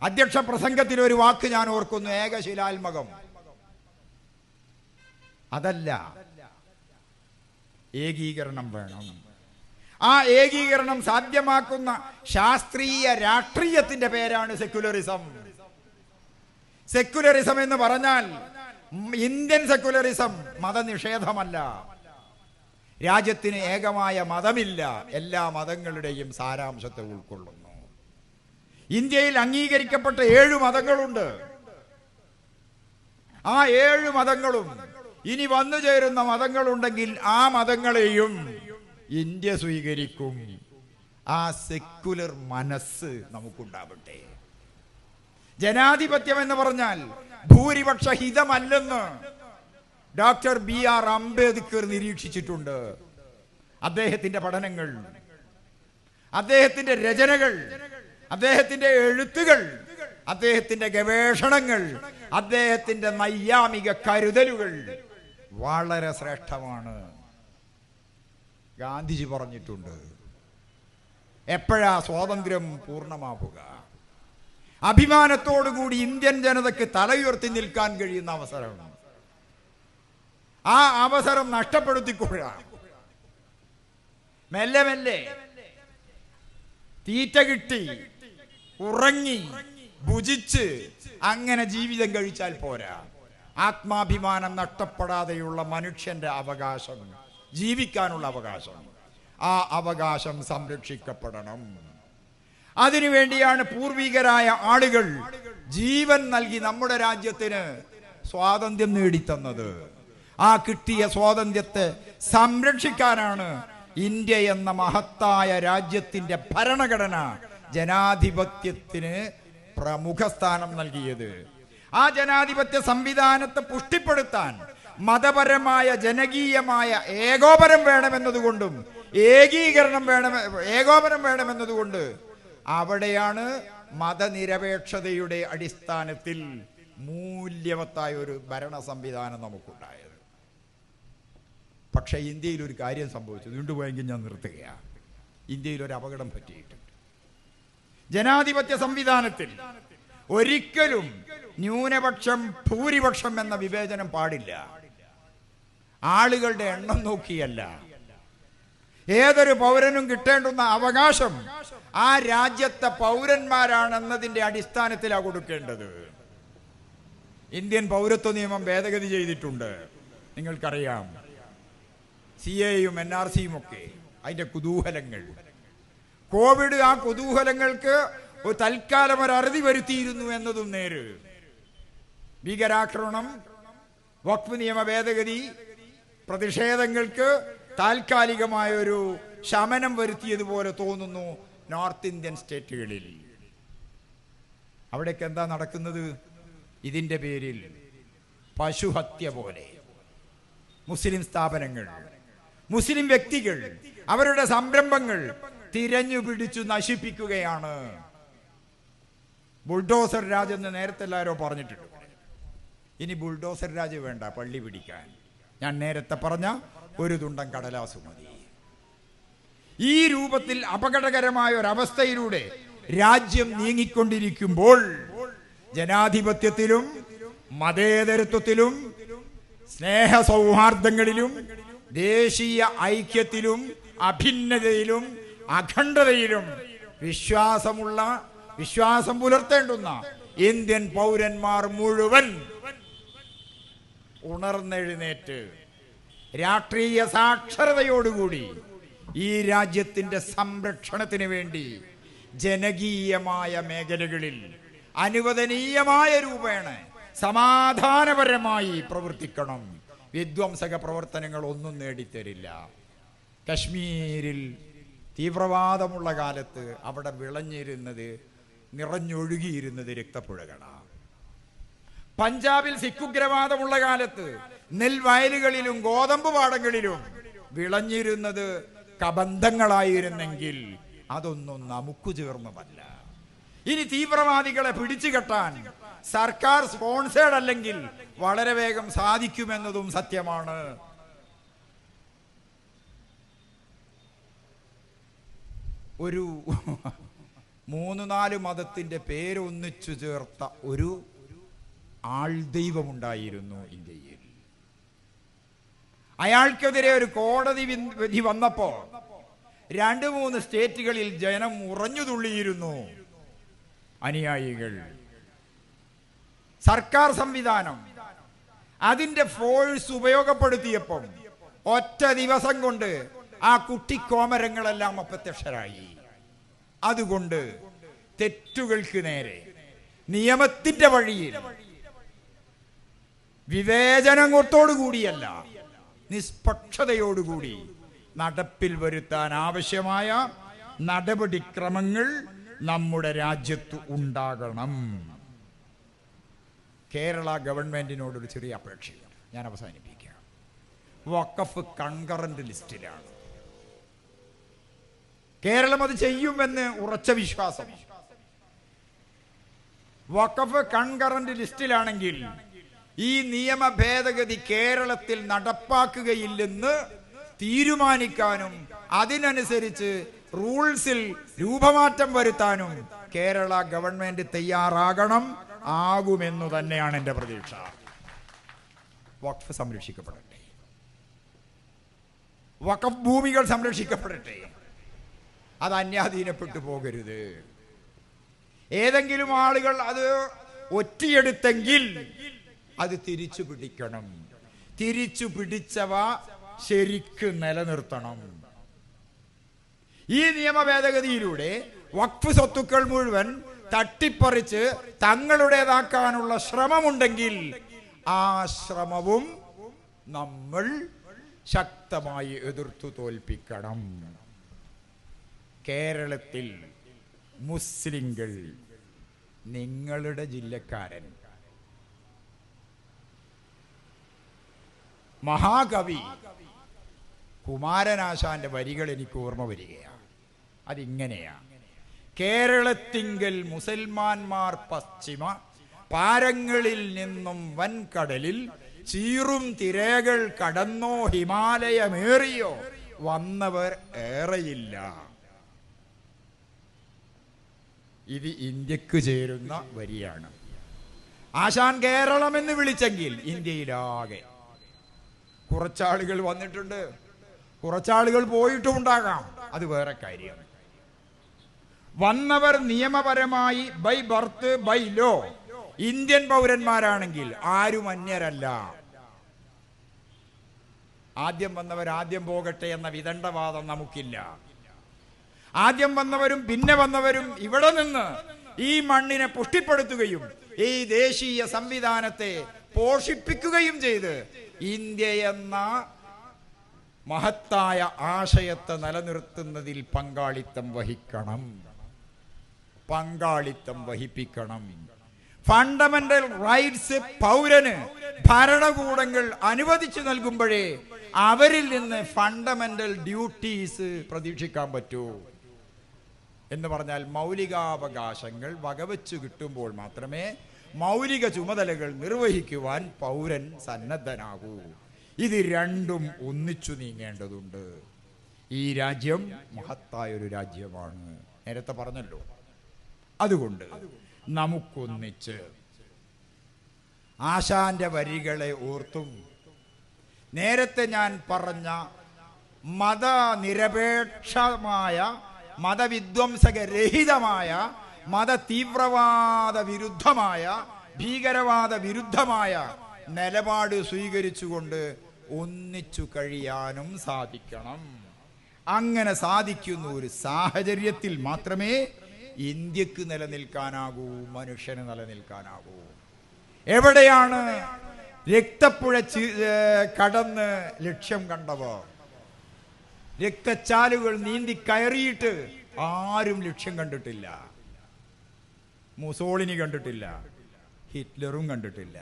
അധ്യക്ഷ പ്രസംഗത്തിൽ ഒരു വാക്ക് ഞാൻ ഓർക്കുന്നു, ഏകശിലാത്മകം. അതല്ല, ഏകീകരണം വേണം. ആ ഏകീകരണം സാധ്യമാക്കുന്ന ശാസ്ത്രീയ രാഷ്ട്രീയത്തിന്റെ പേരാണ് സെക്യുലറിസം. സെക്യുലറിസം എന്ന് പറഞ്ഞാൽ ഇന്ത്യൻ സെക്യുലറിസം മതനിഷേധമല്ല. രാജ്യത്തിന് ഏകമായ മതമില്ല, എല്ലാ മതങ്ങളുടെയും സാരാംശത്തെ ഉൾക്കൊള്ളുന്നു. ഇന്ത്യയിൽ അംഗീകരിക്കപ്പെട്ട 7 മതങ്ങളുണ്ട്. ആ 7 മതങ്ങളും ഇനി വന്നു ചേരുന്ന മതങ്ങളുണ്ടെങ്കിൽ ആ മതങ്ങളെയും ഇന്ത്യ സ്വീകരിക്കും. ആ സെക്യുലർ മനസ്സ് നമുക്കുണ്ടാവട്ടെ. ജനാധിപത്യം എന്ന് പറഞ്ഞാൽ ഭൂരിപക്ഷ ഹിതമല്ലെന്ന് ഡോക്ടർ BR അംബേദ്കർ നിരീക്ഷിച്ചിട്ടുണ്ട്. അദ്ദേഹത്തിന്റെ പഠനങ്ങൾ, അദ്ദേഹത്തിന്റെ രചനകൾ, അദ്ദേഹത്തിന്റെ എഴുത്തുകൾ, അദ്ദേഹത്തിന്റെ ഗവേഷണങ്ങൾ, അദ്ദേഹത്തിന്റെ നൈയാമിക കരുതലുകൾ വളരെ ശ്രേഷ്ഠമാണ്. ഗാന്ധിജി പറഞ്ഞിട്ടുണ്ട്, എപ്പോഴാ സ്വാതന്ത്ര്യം പൂർണ്ണമാവുക? അഭിമാനത്തോടുകൂടി ഇന്ത്യൻ ജനതയ്ക്ക് തലയുയർത്തി നിൽക്കാൻ കഴിയുന്ന അവസരം. ആ അവസരം നഷ്ടപ്പെടുത്തിക്കൊള്ളുക. മെല്ലെ മെല്ലെ തീറ്റ കിട്ടി, ഉറങ്ങി, ഭുജിച്ച് അങ്ങനെ ജീവിതം കഴിച്ചാൽ പോരാ. ആത്മാഭിമാനം നഷ്ടപ്പെടാതെയുള്ള മനുഷ്യന്റെ അവകാശം, ജീവിക്കാനുള്ള അവകാശം, ആ അവകാശം സംരക്ഷിക്കപ്പെടണം. അതിനുവേണ്ടിയാണ് പൂർവികരായ ആളുകൾ ജീവൻ നൽകി നമ്മുടെ രാജ്യത്തിന് സ്വാതന്ത്ര്യം നേടിത്തന്നത്. ആ കിട്ടിയ സ്വാതന്ത്ര്യത്തെ സംരക്ഷിക്കാനാണ് ഇന്ത്യ എന്ന മഹത്തായ രാജ്യത്തിന്റെ ഭരണഘടന ജനാധിപത്യത്തിന് പ്രമുഖ സ്ഥാനം നൽകിയത്. ആ ജനാധിപത്യ സംവിധാനത്തെ പുഷ്ടിപ്പെടുത്താൻ മതപരമായ ജനകീയമായ ഏകോപനം വേണമെന്നതുകൊണ്ടും ഏകോപനം വേണമെന്നതുകൊണ്ട് അവിടെയാണ് മതനിരപേക്ഷതയുടെ അടിസ്ഥാനത്തിൽ മൂല്യവത്തായ ഒരു ഭരണ സംവിധാനം നമുക്കുണ്ടായത്. പക്ഷേ ഇന്ത്യയിൽ ഒരു കാര്യം സംഭവിച്ചു. വീണ്ടുപോയെങ്കിൽ ഞാൻ നിർത്തുകയാണ്. ഇന്ത്യയിൽ ഒരു അപകടം പറ്റിയിട്ടുണ്ട്. ജനാധിപത്യ സംവിധാനത്തിൽ ഒരിക്കലും ന്യൂനപക്ഷം ഭൂരിപക്ഷം എന്ന വിവേചനം പാടില്ല. ആളുകളുടെ എണ്ണം നോക്കിയല്ല, ഏതൊരു പൗരനും കിട്ടേണ്ടുന്ന അവകാശം ആ രാജ്യത്തെ പൗരന്മാരാണെന്നതിന്റെ അടിസ്ഥാനത്തിലാണ് കൊടുക്കേണ്ടത്. ഇന്ത്യൻ പൗരത്വ നിയമം ഭേദഗതി ചെയ്തിട്ടുണ്ട്, നിങ്ങൾക്കറിയാം. CAയും NRCയും ഒക്കെ അതിന്റെ കുതൂഹലങ്ങൾ. കോവിഡ് ആ കുതൂഹലങ്ങൾക്ക് ഒരു തൽക്കാലം ഒരു അറുതി വരുത്തിയിരുന്നു എന്നതും നേര്. ഭീകരാക്രമണം, വഖഫ് നിയമ ഭേദഗതി പ്രതിഷേധങ്ങൾക്ക് താൽക്കാലികമായ ഒരു ശമനം വരുത്തിയതുപോലെ തോന്നുന്നു നോർത്ത് ഇന്ത്യൻ സ്റ്റേറ്റുകളിൽ. അവിടേക്ക് എന്താ നടക്കുന്നത്? ഇതിന്റെ പേരിൽ പശുഹത്യ പോലെ മുസ്ലിം സ്ഥാപനങ്ങൾ, മുസ്ലിം വ്യക്തികൾ, അവരുടെ സംരംഭങ്ങൾ തിരഞ്ഞു പിടിച്ചു നശിപ്പിക്കുകയാണ്. ബുൾഡോസർ രാജ് എന്ന് നേരത്തെ എല്ലാവരോ പറഞ്ഞിട്ടുണ്ട്. ഇനി ബുൾഡോസർ രാജ് വേണ്ട പള്ളി പിടിക്കാൻ. ഞാൻ നേരത്തെ പറഞ്ഞ ഒരു തുണ്ടം കടലാസു മതി. ഈ രൂപത്തിൽ അപകടകരമായ ഒരവസ്ഥയിലൂടെ രാജ്യം നീങ്ങിക്കൊണ്ടിരിക്കുമ്പോൾ ജനാധിപത്യത്തിലും മതേതരത്വത്തിലും സ്നേഹ സൗഹാർദ്ദങ്ങളിലും ദേശീയ ഐക്യത്തിലും അഭിന്നതയിലും അഖണ്ഡതയിലും വിശ്വാസം പുലർത്തേണ്ടുന്ന ഇന്ത്യൻ പൗരന്മാർ മുഴുവൻ ഉണർന്നെഴുന്നേറ്റ് രാഷ്ട്രീയ സാക്ഷരതയോടുകൂടി ഈ രാജ്യത്തിന്റെ സംരക്ഷണത്തിന് വേണ്ടി ജനകീയമായ മേഖലകളിൽ അനുവദനീയമായ രൂപേണ സമാധാനപരമായി പ്രവർത്തിക്കണം. വിധ്വംസക പ്രവർത്തനങ്ങൾ ഒന്നും നേടിത്തരില്ല. കശ്മീരിൽ തീവ്രവാദമുള്ള കാലത്ത് അവിടെ നിറഞ്ഞൊഴുകിയിരുന്നത് രക്തപ്പുഴകളാണ്. പഞ്ചാബിൽ സിഖുഗ്രവാദമുള്ള കാലത്ത് നെൽവയലുകളിലും ഗോതമ്പ് പാടങ്ങളിലും വിളഞ്ഞിരുന്നത് കബന്ധങ്ങളായിരുന്നെങ്കിൽ അതൊന്നും നമുക്ക് ചേർന്നതല്ല. ഇനി തീവ്രവാദികളെ പിടിച്ചുകെട്ടാൻ സർക്കാർ സ്പോൺസേഡ് അല്ലെങ്കിൽ വളരെ വേഗം സാധിക്കുമെന്നതും സത്യമാണ്. ഒരു 3-4 മതത്തിന്റെ പേരൊന്നിച്ചു ചേർത്ത ഒരു ആൾദൈവമുണ്ടായിരുന്നു ഇന്ത്യയിൽ. അയാൾക്കെതിരെ ഒരു കോടതി വിധി വന്നപ്പോ 2-3 സ്റ്റേറ്റുകളിൽ ജനം ഉറഞ്ഞു തുള്ളിയിരുന്നു. അനുയായികൾ, സർക്കാർ സംവിധാനം അതിന്റെ ഫോഴ്സ് ഉപയോഗപ്പെടുത്തിയപ്പം ഒറ്റ ദിവസം കൊണ്ട് ആ കുട്ടിക്കോമരങ്ങളെല്ലാം അപ്രത്യക്ഷരായി. അതുകൊണ്ട് തെറ്റുകൾക്ക് നേരെ നിയമത്തിന്റെ വഴിയിൽ വിവേചനത്തോടുകൂടിയല്ല, നിഷ്പക്ഷതയോടുകൂടി നടപ്പിൽ വരുത്താൻ ആവശ്യമായ നടപടിക്രമങ്ങൾ നമ്മുടെ രാജ്യത്ത് ഉണ്ടാകണം. കേരള ഗവൺമെന്റിനോടൊരു ചെറിയ അപേക്ഷയാണ്, ഞാൻ അവസാനിപ്പിക്കാം. വഖഫ് കൺകറന്റ് ലിസ്റ്റിലാണ്. കേരളം അത് ചെയ്യുമെന്ന് ഉറച്ച വിശ്വാസം. വഖഫ് കൺകറന്റ് ലിസ്റ്റിലാണെങ്കിൽ ഈ നിയമ ഭേദഗതി കേരളത്തിൽ നടപ്പാക്കുകയില്ലെന്ന് തീരുമാനിക്കാനും അതിനനുസരിച്ച് റൂൾസിൽ രൂപമാറ്റം വരുത്താനും കേരള ഗവൺമെന്റ് തയ്യാറാകണം, ആകുമെന്നു തന്നെയാണ് എൻ്റെ പ്രതീക്ഷ. വഖഫ് സംരക്ഷിക്കപ്പെടട്ടെ, വഖഫ് ഭൂമികൾ സംരക്ഷിക്കപ്പെടട്ടെ, അത് അന്യാധീനപ്പെട്ടു പോകരുത്. ഏതെങ്കിലും ആളുകൾ അത് ഒറ്റിയെടുത്തെങ്കിൽ അത് തിരിച്ചു പിടിക്കണം. തിരിച്ചു പിടിച്ചവ ശരിക്ക് നിലനിർത്തണം. ഈ നിയമ ഭേദഗതിയിലൂടെ വഖഫ് സ്വത്തുക്കൾ മുഴുവൻ തട്ടിപ്പറിച്ച് തങ്ങളുടേതാക്കാനുള്ള ശ്രമമുണ്ടെങ്കിൽ ആ ശ്രമവും നമ്മൾ ശക്തമായി എതിർത്തു തോൽപ്പിക്കണം. കേരളത്തിൽ മുസ്ലിങ്ങൾ നിങ്ങളുടെ ജില്ലക്കാരൻ മഹാകവി കുമാരനാശാന്റെ വരികൾ എനിക്ക് ഓർമ്മ വരികയാണ്. അതിങ്ങനെയാണ്: കേരളത്തിങ്കൽ മുസൽമാന്മാർ പശ്ചിമ പാരങ്ങളിൽ നിന്നും വൻകടലിൽ ചീറും തിരകൾ കടന്നോ ഹിമാലയമേറിയോ വന്നവർ ഏറെയില്ല. ഇത് ഇന്ത്യക്ക് ചേരുന്ന വരിയാണ്. ആശാൻ കേരളം എന്ന് വിളിച്ചെങ്കിൽ ഇന്ത്യയിലാകെ കുറച്ചാളുകൾ വന്നിട്ടുണ്ട്, കുറച്ചാളുകൾ പോയിട്ടുമുണ്ടാകാം, അത് വേറെ കാര്യം. വന്നവർ നിയമപരമായി by birth by law Indian പൗരന്മാരാണെങ്കിൽ ആരും അന്യരല്ല. ആദ്യം വന്നവർ ആദ്യം പോകട്ടെ എന്ന വിദണ്ഡവാദം നമുക്കില്ല. ആദ്യം വന്നവരും പിന്നെ വന്നവരും ഇവിടെ നിന്ന് ഈ മണ്ണിനെ പുഷ്ടിപ്പെടുത്തുകയും ഈ ദേശീയ സംവിധാനത്തെ പോഷിപ്പിക്കുകയും ചെയ്ത് ഇന്ത്യ എന്ന മഹത്തായ ആശയത്തെ നിലനിർത്തുന്നതിൽ പങ്കാളിത്തം വഹിപ്പിക്കണം. ഫണ്ടമെന്റൽ റൈറ്റ്സ് പൗരന് ഭരണകൂടങ്ങൾ അനുവദിച്ചു നൽകുമ്പോഴേ അവരിൽ നിന്ന് ഫണ്ടമെന്റൽ ഡ്യൂട്ടീസ് പ്രതീക്ഷിക്കാൻ പറ്റൂ. എന്ന് പറഞ്ഞാൽ മൗലികാവകാശങ്ങൾ വകവെച്ചു കിട്ടുമ്പോൾ മാത്രമേ മൗലിക ചുമതലകൾ നിർവഹിക്കുവാൻ പൗരൻ സന്നദ്ധനാകൂ. ഇത് രണ്ടും ഒന്നിച്ചു നീങ്ങേണ്ടതുണ്ട്. ഈ രാജ്യം മഹത്തായൊരു രാജ്യമാണ്, നേരത്തെ പറഞ്ഞല്ലോ. അതുകൊണ്ട് നമുക്കൊന്നിച്ച് ആശാന്റെ വരികളെ ഓർത്തും നേരത്തെ ഞാൻ പറഞ്ഞ മതനിരപേക്ഷമായ മതവിധ്വംസകരഹിതമായ മതതീവ്രവാദ വിരുദ്ധമായ ഭീകരവാദ വിരുദ്ധമായ നിലപാട് സ്വീകരിച്ചുകൊണ്ട് ഒന്നിച്ചു കഴിയാനും സാധിക്കണം. അങ്ങനെ സാധിക്കുന്ന ഒരു സാഹചര്യത്തിൽ മാത്രമേ ഇന്ത്യക്ക് നിലനിൽക്കാനാകൂ, മനുഷ്യന് നിലനിൽക്കാനാകൂ. എവിടെയാണ് രക്തപ്പുഴ കടന്ന് ലക്ഷ്യം കണ്ടവർ? രക്തച്ചാലുകൾ നീന്തി കയറിയിട്ട് ആരും ലക്ഷ്യം കണ്ടിട്ടില്ല. മുസോളിനി കണ്ടിട്ടില്ല, ഹിറ്റ്ലറും കണ്ടിട്ടില്ല,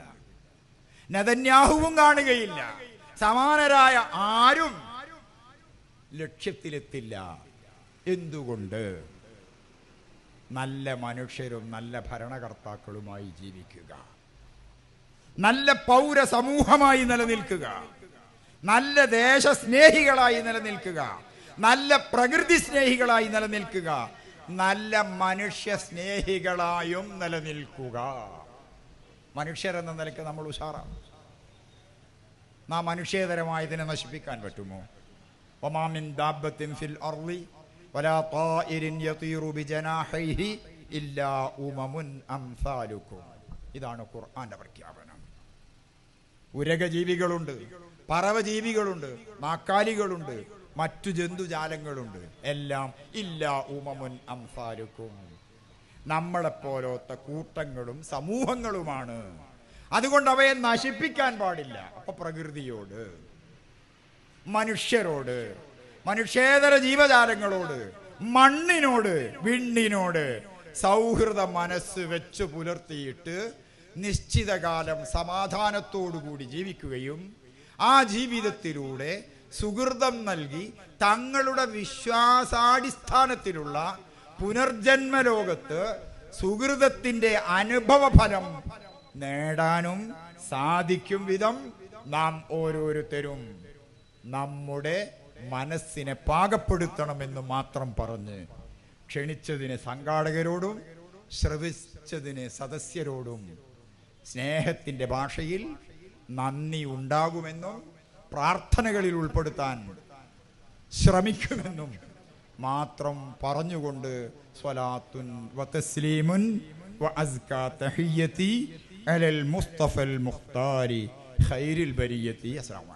നെതന്യാഹുവും കാണുകയില്ല. സമാനരായ ആരും ലക്ഷ്യത്തിലെത്തില്ല. എന്തുകൊണ്ട്? നല്ല മനുഷ്യരും നല്ല ഭരണകർത്താക്കളുമായി ജീവിക്കുക, നല്ല പൗര സമൂഹമായി നിലനിൽക്കുക, നല്ല ദേശസ്നേഹികളായി നിലനിൽക്കുക, നല്ല പ്രകൃതി സ്നേഹികളായി നിലനിൽക്കുക, നല്ല മനുഷ്യ സ്നേഹികളായും നിലനിൽക്കുക. മനുഷ്യരെന്ന നിലയ്ക്ക് നമ്മൾ ഉഷാറാണ്. നാം മനുഷ്യേതരമായതിനെ നശിപ്പിക്കാൻ പറ്റുമോ? വമാമിൻ ദാബത്തിൻ ഫിൽ അർളി വലാ ത്വാഇരിൻ യതീറു ബിജനാഹിഹി ഇല്ലാ ഉമമുൻ അംസാലുക്കും. ഇതാണ് ഖുർആന്റെ പ്രഖ്യാപനം. ഉരകജീവികളുണ്ട്, പറവജീവികളുണ്ട്, നാക്കാലികളുണ്ട്, മറ്റു ജന്തുജാലങ്ങളുണ്ട്, എല്ലാം ഇല്ലാ ഉമമുൻ അംസാലുക്കും, നമ്മളെപ്പോലത്തെ കൂട്ടങ്ങളും സമൂഹങ്ങളുമാണ്. അതുകൊണ്ട് അവയെ നശിപ്പിക്കാൻ പാടില്ല. അപ്പൊ പ്രകൃതിയോട്, മനുഷ്യരോട്, മനുഷ്യേതര ജീവജാലങ്ങളോട്, മണ്ണിനോട്, വിണ്ണിനോട് സൗഹൃദ മനസ്സ് വെച്ച് പുലർത്തിയിട്ട് നിശ്ചിത കാലം സമാധാനത്തോടുകൂടി ജീവിക്കുകയും ആ ജീവിതത്തിലൂടെ സുഹൃതം നൽകി തങ്ങളുടെ വിശ്വാസാടിസ്ഥാനത്തിലുള്ള പുനർജന്മലോകത്ത് സുഹൃതത്തിന്റെ അനുഭവഫലം നേടാനും സാധിക്കും വിധം നാം ഓരോരുത്തരും നമ്മുടെ മനസ്സിനെ പാകപ്പെടുത്തണമെന്ന് മാത്രം പറഞ്ഞ് ക്ഷണിച്ചതിന് സംഘാടകരോടും ശ്രവിച്ചതിന് സദസ്യരോടും സ്നേഹത്തിന്റെ ഭാഷയിൽ നന്ദി ഉണ്ടാകുമെന്നും പ്രാർത്ഥനകളിൽ ഉൾപ്പെടുത്താൻ ശ്രമിക്കുമെന്നും മാത്രം പറഞ്ഞുകൊണ്ട് സ്വലാത്തുൻ വതസ്ലീമുൻ വഅസ്കാ തഹിയ്യതി അലൽ മുസ്തഫൽ മുഖ്താരി ഖൈരിൽ ബരിയത്തി. അസ്സലാമു അലൈക്കും.